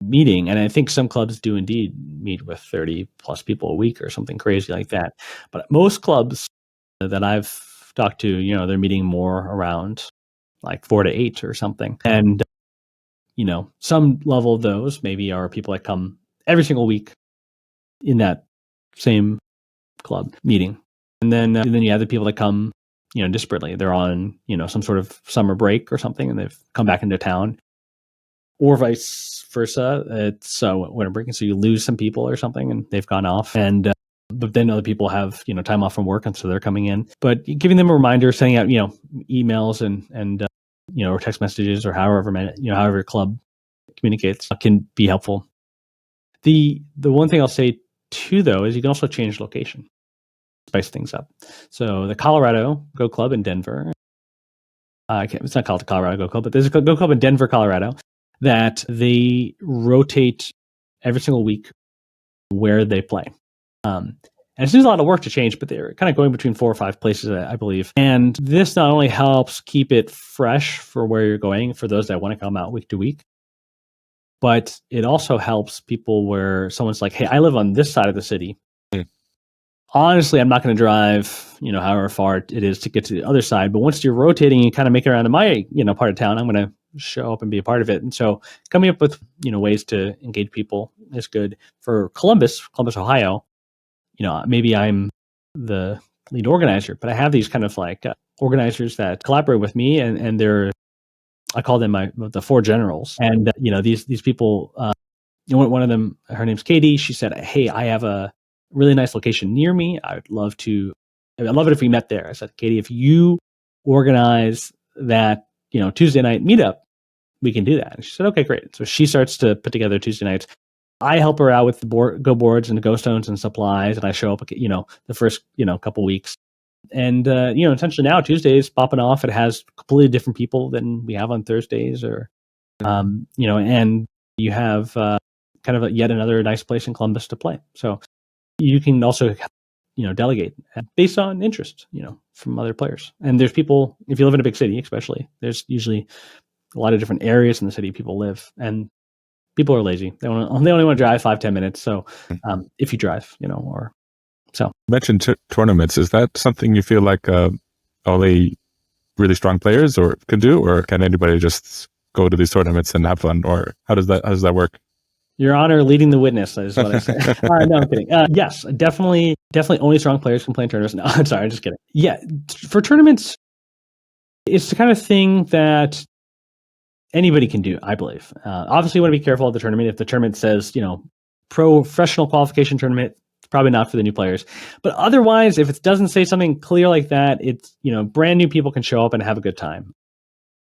meeting. And I think some clubs do indeed meet with 30 plus people a week or something crazy like that. But most clubs that I've talked to, they're meeting more around like 4 to 8 or something. And, some level of those maybe are people that come every single week in that same club meeting. And then you have the people that come, disparately. They're on, some sort of summer break or something, and they've come back into town. Or vice versa. It's winter break, and so you lose some people or something, and they've gone off. And but then other people have time off from work, and so they're coming in. But giving them a reminder, sending out emails and or text messages or however your club communicates can be helpful. The one thing I'll say too, though, is you can also change location, spice things up. So the Colorado Go Club in Denver. It's not called the Colorado Go Club, but there's a Go Club in Denver, Colorado, that they rotate every single week where they play. And it seems a lot of work to change, but they're kind of going between 4 or 5 places, I believe. And this not only helps keep it fresh for where you're going, for those that want to come out week to week, but it also helps people where someone's like, hey, I live on this side of the city. Honestly, I'm not going to drive, however far it is to get to the other side. But once you're rotating, you kind of make it around to my, part of town. I'm going to show up and be a part of it. And so coming up with, ways to engage people is good. For Columbus, Ohio, maybe I'm the lead organizer, but I have these kind of like organizers that collaborate with me, and they're, I call them the 4 generals. And, these people, one of them, her name's Katie. She said, hey, I have a really nice location near me. I'd love it if we met there. I said, Katie, if you organize that Tuesday night meetup, we can do that. And she said, okay, great. So she starts to put together Tuesday nights. I help her out with the Go boards and the Go stones and supplies, and I show up, the first, couple weeks. And, essentially now Tuesdays popping off, it has completely different people than we have on Thursdays and you have kind of yet another nice place in Columbus to play. So you can also, delegate based on interest, from other players. And there's people, if you live in a big city, especially, there's usually a lot of different areas in the city people live, and people are lazy. They only want to drive 5-10 minutes. So if you drive, or so. You mentioned tournaments. Is that something you feel like only really strong players or can do, or can anybody just go to these tournaments and have fun, or how does that work? Your Honor, leading the witness is what I say. No, I'm kidding. Yes, definitely only strong players can play in tournaments. No, I'm sorry, I'm just kidding. Yeah, for tournaments, it's the kind of thing that anybody can do, I believe. Obviously, you want to be careful of the tournament. If the tournament says, professional qualification tournament, it's probably not for the new players. But otherwise, if it doesn't say something clear like that, it's, brand new people can show up and have a good time.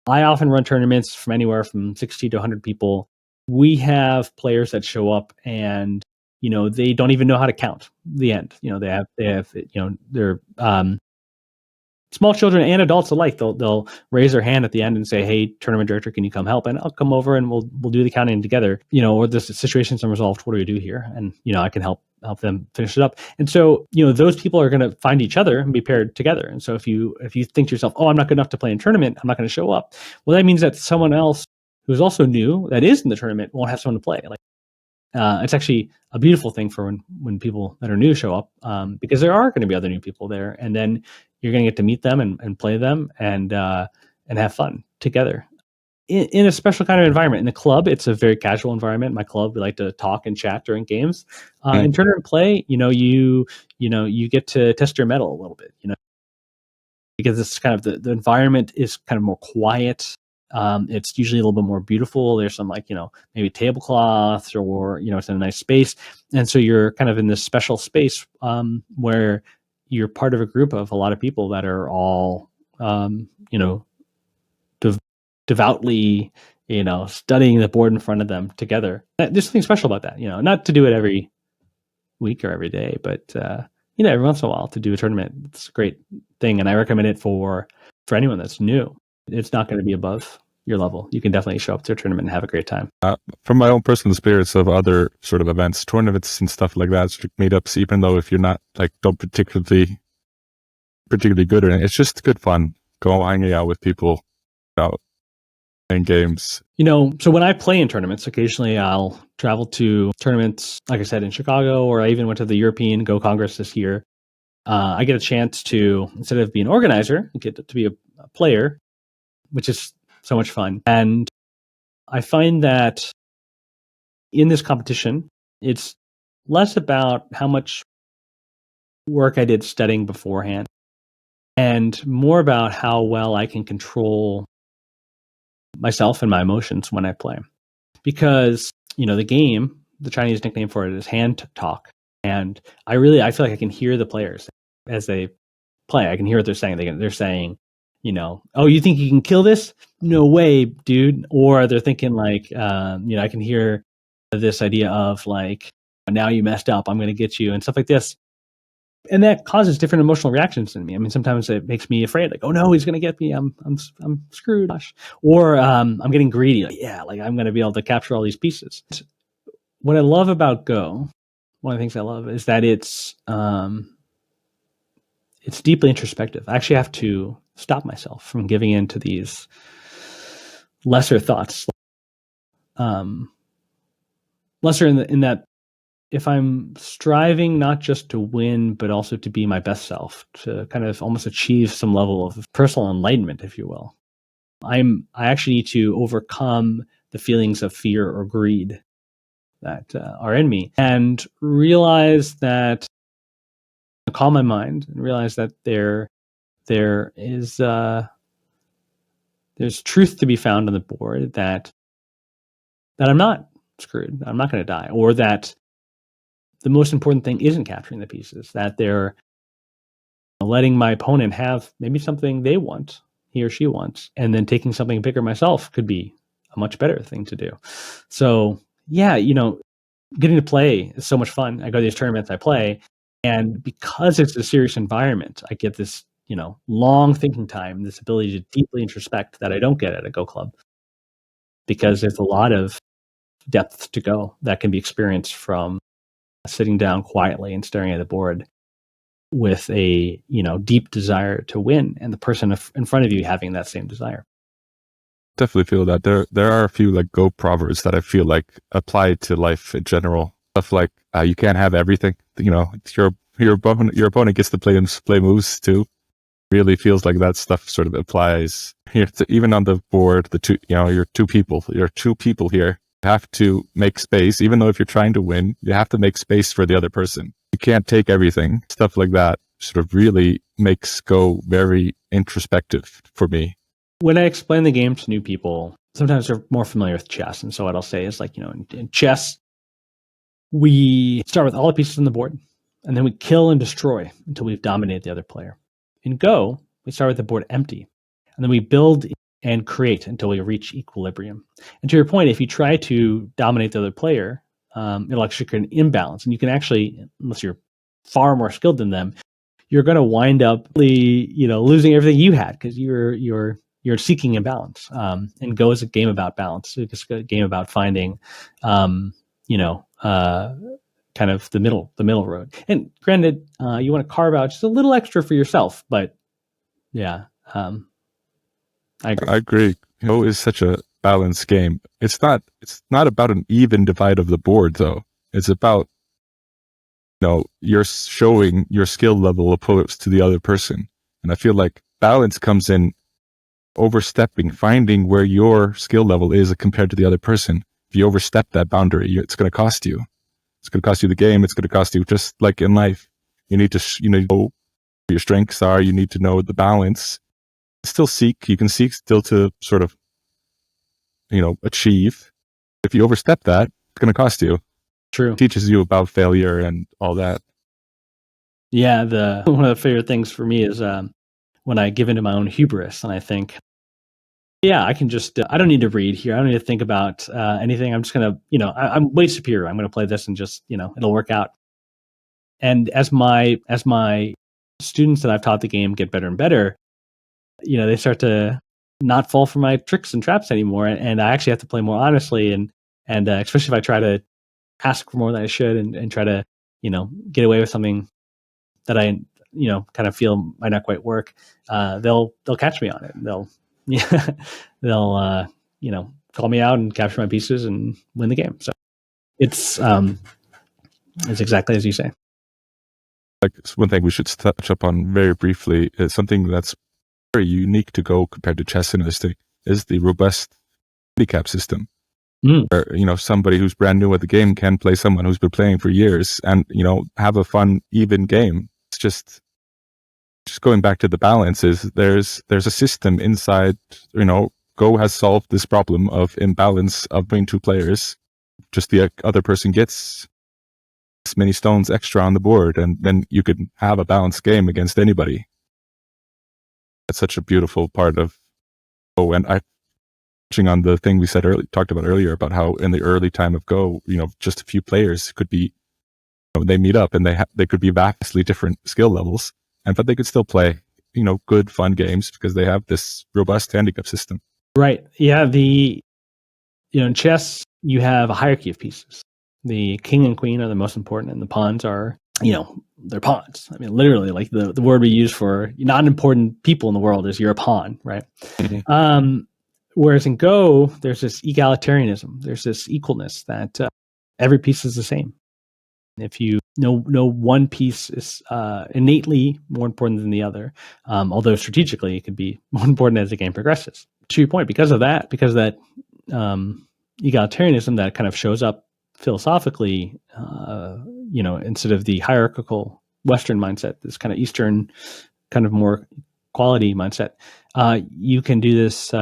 I often run tournaments from anywhere from 60 to 100 people. We have players that show up and, they don't even know how to count the end. They have, they're small children and adults alike. They'll raise their hand at the end and say, "Hey, tournament director, can you come help?" And I'll come over and we'll do the counting together. Or this situation's unresolved. What do we do here? And I can help them finish it up. And so those people are going to find each other and be paired together. And so if you think to yourself, "Oh, I'm not good enough to play in tournament, I'm not going to show up," well, that means that someone else who's also new that is in the tournament won't have someone to play. It's actually a beautiful thing for when people that are new show up, because there are going to be other new people there, and then you're going to get to meet them and play them and have fun together in a special kind of environment. In the club, it's a very casual environment. My club, we like to talk and chat during games. In tournament play, you get to test your mettle a little bit, because it's kind of the environment is kind of more quiet. It's usually a little bit more beautiful. There's some maybe tablecloths or, it's in a nice space. And so you're kind of in this special space where you're part of a group of a lot of people that are all, devoutly, studying the board in front of them together. There's something special about that, not to do it every week or every day, but, every once in a while to do a tournament. It's a great thing. And I recommend it for anyone that's new. It's not going to be above your level. You can definitely show up to a tournament and have a great time. From my own personal experience of other sort of events, tournaments and stuff like that, strict meetups, even though if you're not don't particularly good at it, it's just good fun. Go hanging out with people, out playing games. So when I play in tournaments, occasionally I'll travel to tournaments, like I said, in Chicago, or I even went to the European Go Congress this year. I get a chance to, instead of being an organizer, get to be a player, which is so much fun. And I find that in this competition, it's less about how much work I did studying beforehand and more about how well I can control myself and my emotions when I play. Because, the game, the Chinese nickname for it is hand talk. And I feel like I can hear the players as they play. I can hear what they're saying. They're saying, "Oh, you think you can kill this? No way, dude." Or they're thinking like, I can hear this idea of like, "Now you messed up, I'm going to get you," and stuff like this. And that causes different emotional reactions in me. I mean, sometimes it makes me afraid, like, "Oh no, he's going to get me. I'm screwed." Gosh. Or I'm getting greedy. Like I'm going to be able to capture all these pieces. What I love about Go, one of the things I love is that it's deeply introspective. I actually have to stop myself from giving in to these lesser thoughts. Lesser in that if I'm striving not just to win, but also to be my best self, to kind of almost achieve some level of personal enlightenment, if you will, I actually need to overcome the feelings of fear or greed that are in me and realize that, calm my mind and realize that there is there's truth to be found on the board, that I'm not screwed, I'm not going to die, or that the most important thing isn't capturing the pieces, that they're letting my opponent have maybe something they want he or she wants. And then taking something bigger myself could be a much better thing to do. So yeah, getting to play is so much fun. I go to these tournaments, I play, and because it's a serious environment, I get this, long thinking time, this ability to deeply introspect that I don't get at a Go club, because there's a lot of depth to Go that can be experienced from sitting down quietly and staring at a board with a, deep desire to win, and the person in front of you having that same desire. Definitely feel that there are a few like Go proverbs that I feel like apply to life in general. Stuff like you can't have everything. Your opponent gets to play moves too. Really feels like that stuff sort of applies here to, even on the board. You're two people here. You have to make space, even though if you're trying to win, you have to make space for the other person. You can't take everything. Stuff like that sort of really makes Go very introspective for me. When I explain the game to new people, sometimes they're more familiar with chess. And so what I'll say is like, in chess, we start with all the pieces on the board, and then we kill and destroy until we've dominated the other player. In Go, we start with the board empty, and then we build and create until we reach equilibrium. And to your point, if you try to dominate the other player, it'll actually create an imbalance. And you can actually, unless you're far more skilled than them, you're going to wind up, losing everything you had because you're seeking imbalance. And Go is a game about balance. It's a game about finding, kind of the middle road. And granted, you want to carve out just a little extra for yourself, but yeah, I agree. I agree. Go is such a balanced game. It's not about an even divide of the board though. It's about, you're showing your skill level opposed to the other person. And I feel like balance comes in overstepping, finding where your skill level is compared to the other person. If you overstep that boundary, it's going to cost you. It's going to cost you the game. It's going to cost you, just like in life. You need to, know where your strengths are. You need to know the balance. You can seek still to sort of, achieve. If you overstep that, it's going to cost you. True. It teaches you about failure and all that. Yeah. One of the favorite things for me is, when I give into my own hubris and I think, yeah, I can just, I don't need to read here. I don't need to think about anything. I'm just going to, I'm way superior. I'm going to play this and just, it'll work out. And as my students that I've taught the game get better and better, they start to not fall for my tricks and traps anymore. And I actually have to play more honestly. And especially if I try to ask for more than I should and try to, get away with something that I, kind of feel might not quite work, they'll catch me on it. They'll call me out and capture my pieces and win the game. So it's exactly as you say. Like one thing we should touch upon very briefly is something that's very unique to Go compared to chess and this thing is the robust handicap system. Where, somebody who's brand new at the game can play someone who's been playing for years and, have a fun, even game. It's just going back to the balances. There's a system inside, Go has solved this problem of imbalance between two players. Just the other person gets this many stones extra on the board, and then you could have a balanced game against anybody. That's such a beautiful part of Go. And touching on the thing we talked about earlier about how in the early time of Go, just a few players could be, they meet up and they could be vastly different skill levels, but they could still play, good fun games because they have this robust handicap system. Right. Yeah. In chess, you have a hierarchy of pieces. The king and queen are the most important, and the pawns are, they're pawns. I mean, literally, like the word we use for non-important people in the world is you're a pawn, right? Mm-hmm. Whereas in Go, there's this egalitarianism. There's this equalness that every piece is the same. If you know one piece is innately more important than the other, although strategically it could be more important as the game progresses. To your point, because of that egalitarianism that kind of shows up philosophically, instead of the hierarchical Western mindset, this kind of Eastern, kind of more quality mindset, you can do this,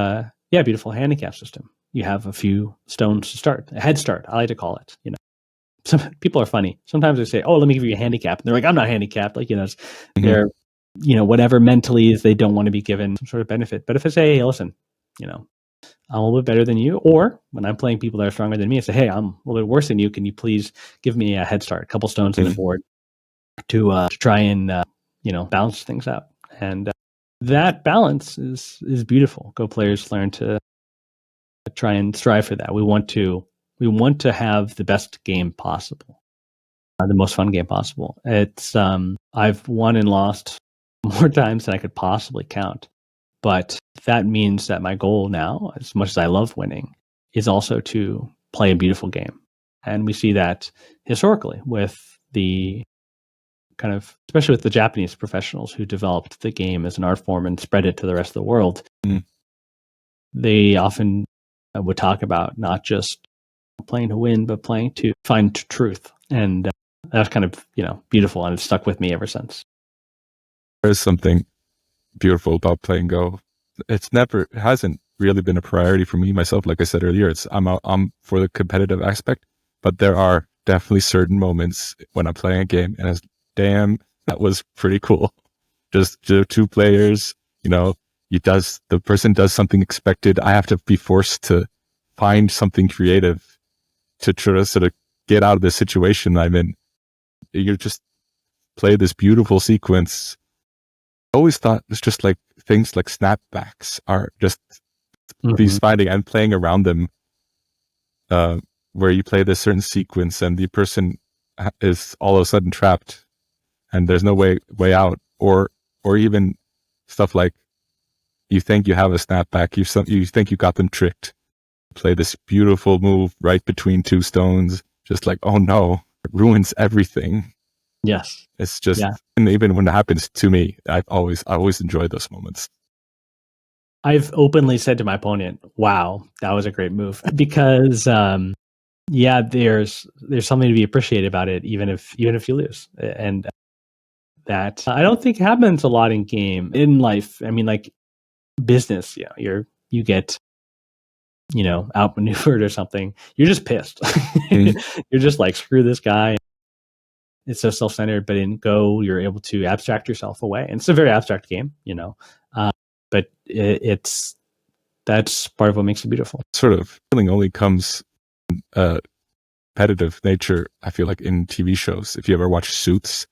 beautiful handicap system. You have a few stones to start, a head start, I like to call it. Some people are funny. Sometimes they say, "Oh, let me give you a handicap," and they're like, "I'm not handicapped." Like, mm-hmm. they're whatever mentally is they don't want to be given some sort of benefit. But if I say, hey, listen, I'm a little bit better than you, or when I'm playing people that are stronger than me, I say, hey, I'm a little bit worse than you. Can you please give me a head start, a couple stones in the board to try and balance things out? And that balance is beautiful. Go players learn to try and strive for that. We want to have the best game possible, the most fun game possible. It's I've won and lost more times than I could possibly count. But that means that my goal now, as much as I love winning, is also to play a beautiful game. And we see that historically with the kind of, especially with the Japanese professionals who developed the game as an art form and spread it to the rest of the world. They often would talk about not just playing to win, but playing to find truth. And that's kind of, beautiful, and it's stuck with me ever since. There's something beautiful about playing Go. It hasn't really been a priority for me myself. Like I said earlier, I'm for the competitive aspect, but there are definitely certain moments when I'm playing a game and it's, damn, that was pretty cool. Just two players, the person does something expected. I have to be forced to find something creative to try to sort of get out of the situation I'm in. You just play this beautiful sequence. I always thought it's just like things like snapbacks are just these finding and playing around them, where you play this certain sequence and the person is all of a sudden trapped and there's no way out, or even stuff like you think you have a snapback, you think you got them tricked, play this beautiful move right between two stones, just like, oh no, it ruins everything. Yes. It's just, and even when it happens to me, I always enjoy those moments. I've openly said to my opponent, wow, that was a great move, because there's something to be appreciated about it, even if you lose. And that I don't think happens a lot in life. I mean, like business, you get outmaneuvered or something, you're just pissed. You're just like, screw this guy. It's so self-centered. But in Go, you're able to abstract yourself away, and it's a very abstract game, but that's part of what makes it beautiful. Sort of feeling only comes competitive nature, I feel like, in TV shows. If you ever watch Suits,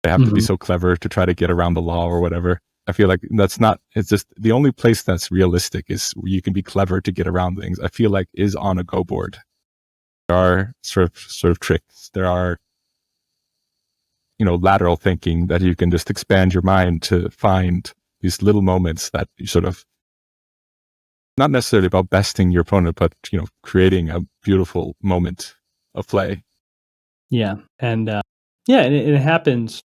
they have to be so clever to try to get around the law or whatever. I feel like it's just the only place that's realistic is where you can be clever to get around things, I feel like, is on a Go board. There are sort of tricks. There are, lateral thinking that you can just expand your mind to find these little moments that you sort of, not necessarily about besting your opponent, but, creating a beautiful moment of play. Yeah. And it happens,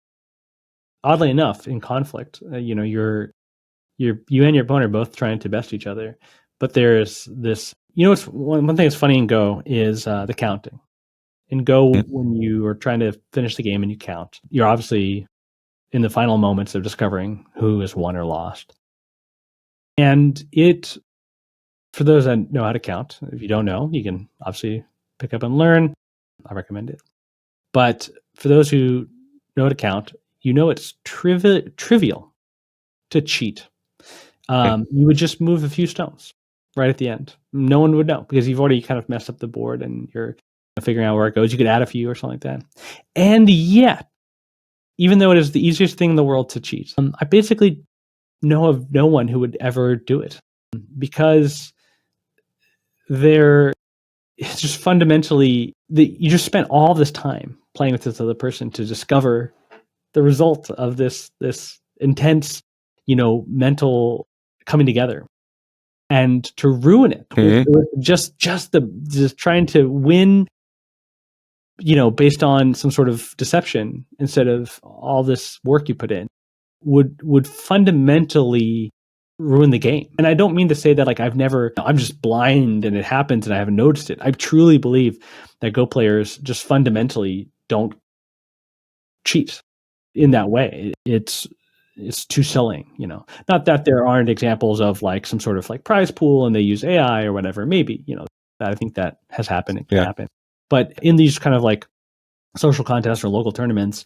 oddly enough, in conflict. You and your opponent are both trying to best each other, but there's this, it's one thing that's funny in Go is the counting. In Go, when you are trying to finish the game and you count, you're obviously in the final moments of discovering who has won or lost. And for those that know how to count, if you don't know, you can obviously pick up and learn. I recommend it. But for those who know how to count, it's trivial to cheat. You would just move a few stones right at the end. No one would know, because you've already kind of messed up the board and you're figuring out where it goes. You could add a few or something like that. And yet, even though it is the easiest thing in the world to cheat, I basically know of no one who would ever do it, because it's just fundamentally you just spent all this time playing with this other person to discover the result of this intense, mental coming together, and to ruin it with just trying to win, based on some sort of deception instead of all this work you put in, would fundamentally ruin the game. And I don't mean to say that like I'm just blind and it happens and I haven't noticed it. I truly believe that Go players just fundamentally don't cheat in that way. It's too silly, Not that there aren't examples of like some sort of like prize pool and they use AI or whatever. Maybe, that I think that has happened. It can happen. But in these kind of like social contests or local tournaments,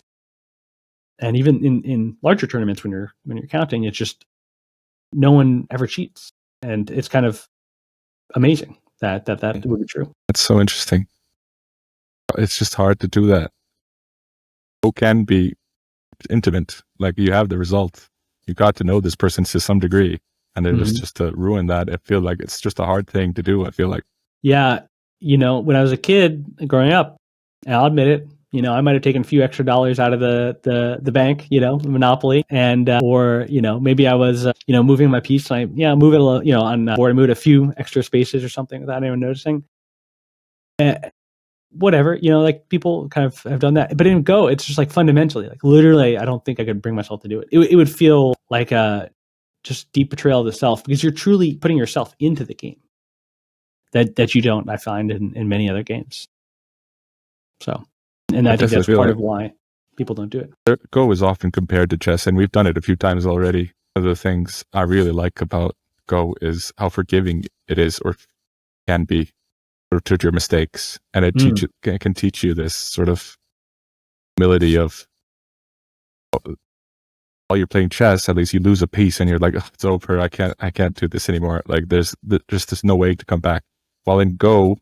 And even in larger tournaments, when you're counting, it's just no one ever cheats, and it's kind of amazing that would be true. That's so interesting. It's just hard to do that. Go can be intimate. Like, you have the result. You got to know this person to some degree, and then just to ruin that, I feel like it's just a hard thing to do. I feel like. Yeah, when I was a kid growing up, and I'll admit it, I might have taken a few extra dollars out of the bank, Monopoly, and or maybe I was moving my piece, and I move it on board, I moved a few extra spaces or something without anyone noticing. Whatever, like, people kind of have done that, but in Go, it's just like fundamentally, like, literally, I don't think I could bring myself to do it. It would feel like a just deep betrayal of the self, because you're truly putting yourself into the game. That you don't, I find, in many other games. So, and I think that's part of why people don't do it. Go is often compared to chess, and we've done it a few times already. One of the things I really like about Go is how forgiving it is, or can be, to your mistakes, and it can teach you this sort of humility of, while you're playing chess, at least you lose a piece and you're like, oh, it's over, I can't do this anymore. Like, there's no way to come back. While in Go,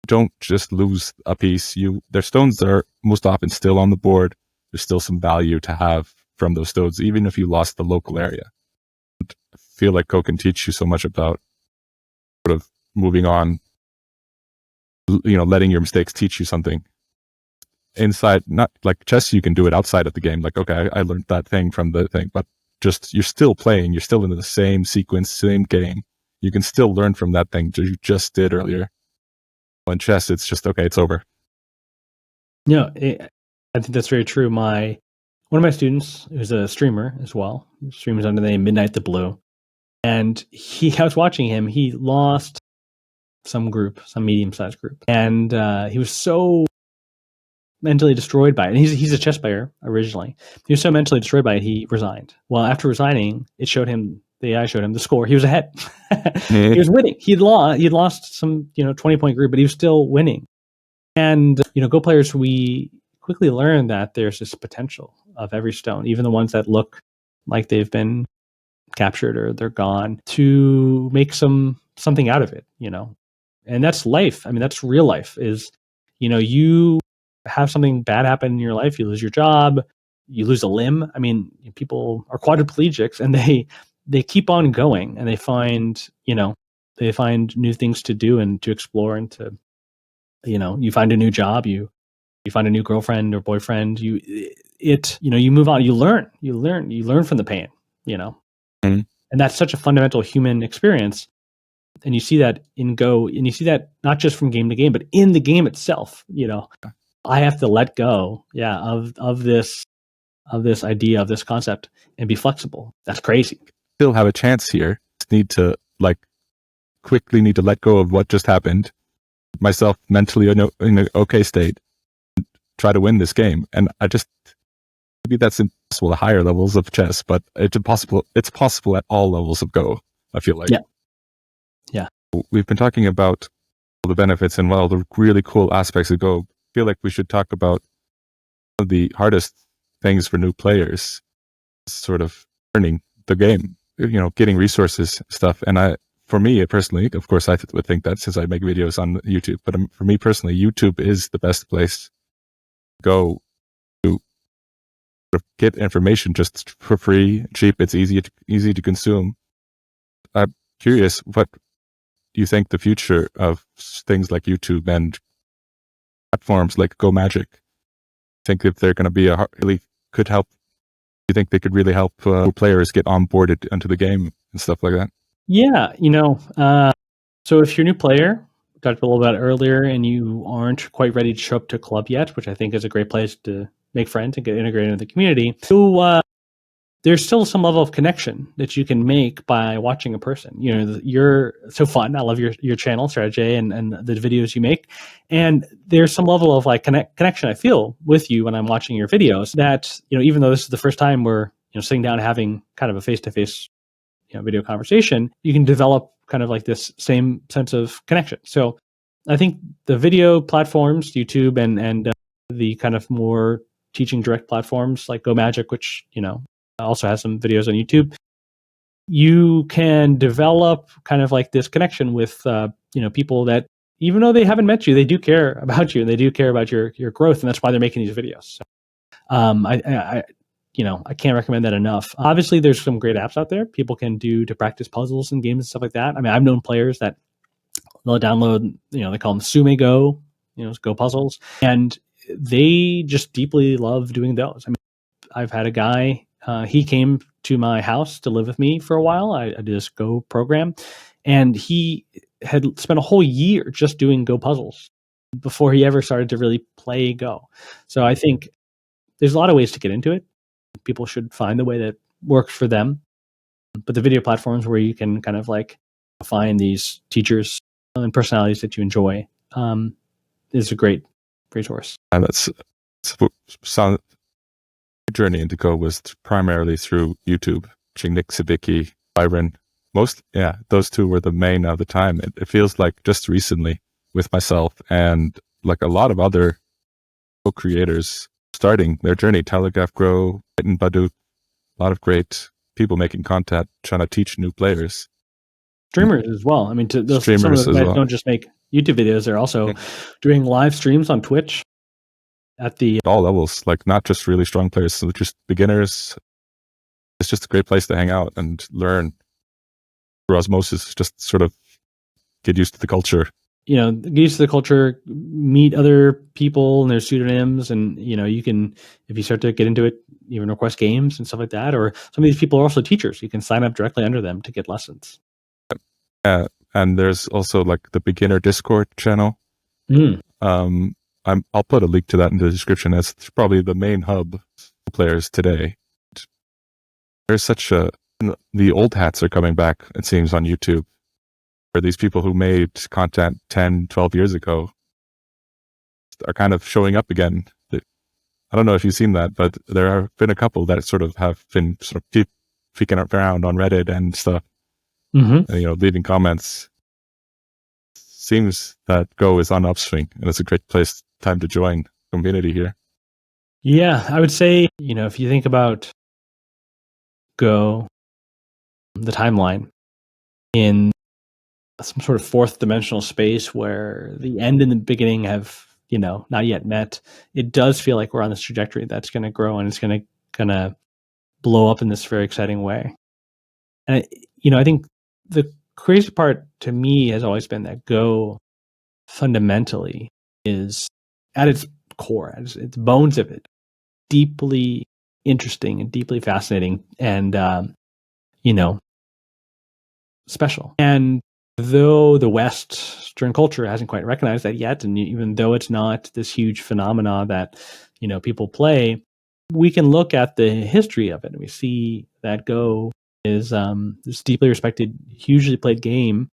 don't just lose a piece. Their stones are most often still on the board. There's still some value to have from those stones, even if you lost the local area. And I feel like Go can teach you so much about sort of moving on, letting your mistakes teach you something. Inside, not like chess, you can do it outside of the game. Like, okay, I learned that thing from the thing, but just, you're still playing, you're still in the same sequence, same game. You can still learn from that thing you just did earlier. In chess, it's just, okay, it's over. I think that's very true. One of my students, who's a streamer as well, streams under the name Midnight the Blue, and I was watching him. He lost some medium-sized group, and he was so mentally destroyed by it. And he's a chess player originally. He was so mentally destroyed by it, he resigned. Well, after resigning, the AI showed him the score. He was ahead. He was winning. He'd lost some 20-point group, but he was still winning. And Go players, we quickly learn that there's this potential of every stone, even the ones that look like they've been captured or they're gone, to make something out of it. And that's life. I mean, that's real life. Is you have something bad happen in your life, you lose your job, you lose a limb. I mean, people are quadriplegics, and they keep on going, and they find new things to do and to explore, and to you find a new job, you find a new girlfriend or boyfriend, you move on, you learn from the pain, and that's such a fundamental human experience. And you see that in Go, and you see that not just from game to game, but in the game itself. I have to let go, of this idea, of this concept, and be flexible. That's crazy. Still have a chance here. Just need to quickly let go of what just happened. Myself mentally in an okay state. Try to win this game, and maybe that's impossible at higher levels of chess, but it's impossible. It's possible at all levels of Go, I feel like. Yeah. We've been talking about all the benefits and all the really cool aspects of Go. I feel like we should talk about one of the hardest things for new players, sort of learning the game, getting resources, stuff. And for me personally, of course, I would think that, since I make videos on YouTube, but for me personally, YouTube is the best place to go to get information just for free, cheap. It's easy to consume. I'm curious, what do you think the future of things like YouTube and platforms like Go Magic? Think if they're going to be really could help? Do you think they could really help players get onboarded into the game and stuff like that? Yeah, so if you're a new player, talked a little bit earlier, and you aren't quite ready to show up to a club yet, which I think is a great place to make friends and get integrated into the community. So there's still some level of connection that you can make by watching a person. You're so fun. I love your channel, Strategy, and the videos you make. And there's some level of connection I feel with you when I'm watching your videos, that, even though this is the first time we're, sitting down and having kind of a face-to-face, video conversation, you can develop kind of this same sense of connection. So I think the video platforms, YouTube and the kind of more teaching direct platforms like Go Magic, which, also has some videos on YouTube, you can develop kind of like this connection with, people that, even though they haven't met you, they do care about you and they do care about your growth. And that's why they're making these videos. So, I can't recommend that enough. Obviously, there's some great apps out there people can do to practice puzzles and games and stuff like that. I mean, I've known players that they'll download, they call them Sume Go, Go puzzles, and they just deeply love doing those. I mean, I've had a guy, he came to my house to live with me for a while. I did this Go program, and he had spent a whole year just doing Go puzzles before he ever started to really play Go. So I think there's a lot of ways to get into it. People should find the way that works for them. But the video platforms where you can kind of like find these teachers and personalities that you enjoy is a great resource. And that's sound journey into Go was primarily through YouTube. Watching Nick Sabicki, Byron, those two were the main of the time. It feels like just recently with myself and like a lot of other Go creators starting their journey, Telegraph Grow, and Baduk, a lot of great people making content, trying to teach new players. Streamers as well. I mean, some of those guys don't just make YouTube videos, they're also doing live streams on Twitch at all levels, like not just really strong players, so just beginners. It's just a great place to hang out and learn through osmosis, just sort of get used to the culture. Get used to the culture, meet other people and their pseudonyms, and you can, if you start to get into it, even request games and stuff like that. Or some of these people are also teachers. You can sign up directly under them to get lessons. And there's also like the beginner Discord channel. I'll put a link to that in the description. It's probably the main hub for players today. There's the old hats are coming back, it seems, on YouTube. Where these people who made content 10, 12 years ago are kind of showing up again. I don't know if you've seen that, but there have been a couple that sort of have been sort of peeking around on Reddit and stuff, and, leaving comments. Seems that Go is on upswing, and it's a great time to join community here. Yeah, I would say, if you think about Go, the timeline in some sort of fourth dimensional space where the end and the beginning have, not yet met, it does feel like we're on this trajectory that's going to grow and it's going to blow up in this very exciting way. And, I think the crazy part to me has always been that Go fundamentally is at its core, at its bones of it, deeply interesting and deeply fascinating and, special. And though the Western culture hasn't quite recognized that yet, and even though it's not this huge phenomena that, people play, we can look at the history of it and we see that Go is this deeply respected, hugely played game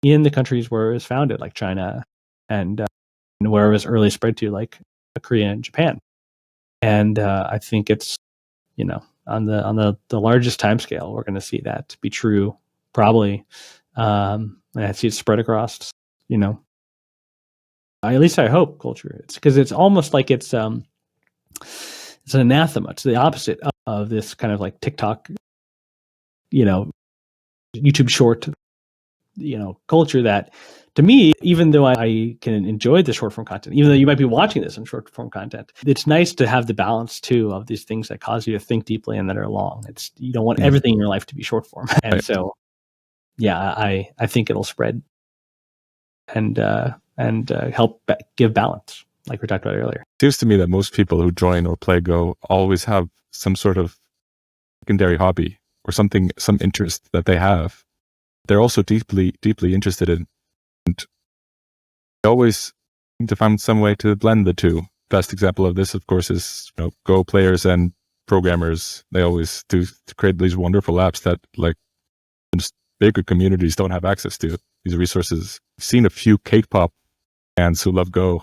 in the countries where it was founded, like China and where it was early spread to, like Korea and Japan. And I think it's, on the largest time scale, we're going to see that be true, probably. And I see it spread across, at least I hope, culture. It's because it's almost like it's an anathema. It's the opposite of this kind of like TikTok, YouTube short, culture that, to me, even though I can enjoy the short form content, even though you might be watching this in short form content, it's nice to have the balance too of these things that cause you to think deeply and that are long. You don't want everything in your life to be short form. And so, yeah, I think it'll spread and help give balance, like we talked about earlier. It seems to me that most people who join or play Go always have some sort of secondary hobby or some interest that they have. They're also deeply interested in, and they always seem to find some way to blend the two. Best example of this, of course, is Go players and programmers. They always do create these wonderful apps that like just bigger communities don't have access to these resources. I've seen a few K-pop fans who love Go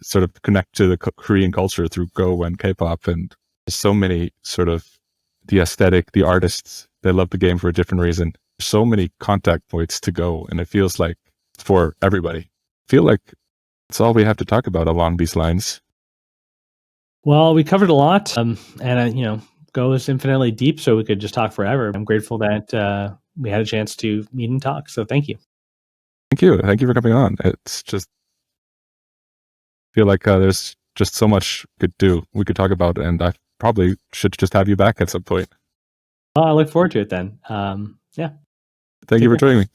sort of connect to the Korean culture through Go and K-pop, and there's so many sort of the aesthetic, the artists, they love the game for a different reason. There's so many contact points to Go, and it feels like it's for everybody. I feel like that's all we have to talk about along these lines. Well, we covered a lot, Go is infinitely deep, so we could just talk forever. I'm grateful that we had a chance to meet and talk. So thank you. Thank you. Thank you for coming on. It's just feel like there's just so much we could talk about, and I probably should just have you back at some point. I look forward to it then. Thank you for joining me.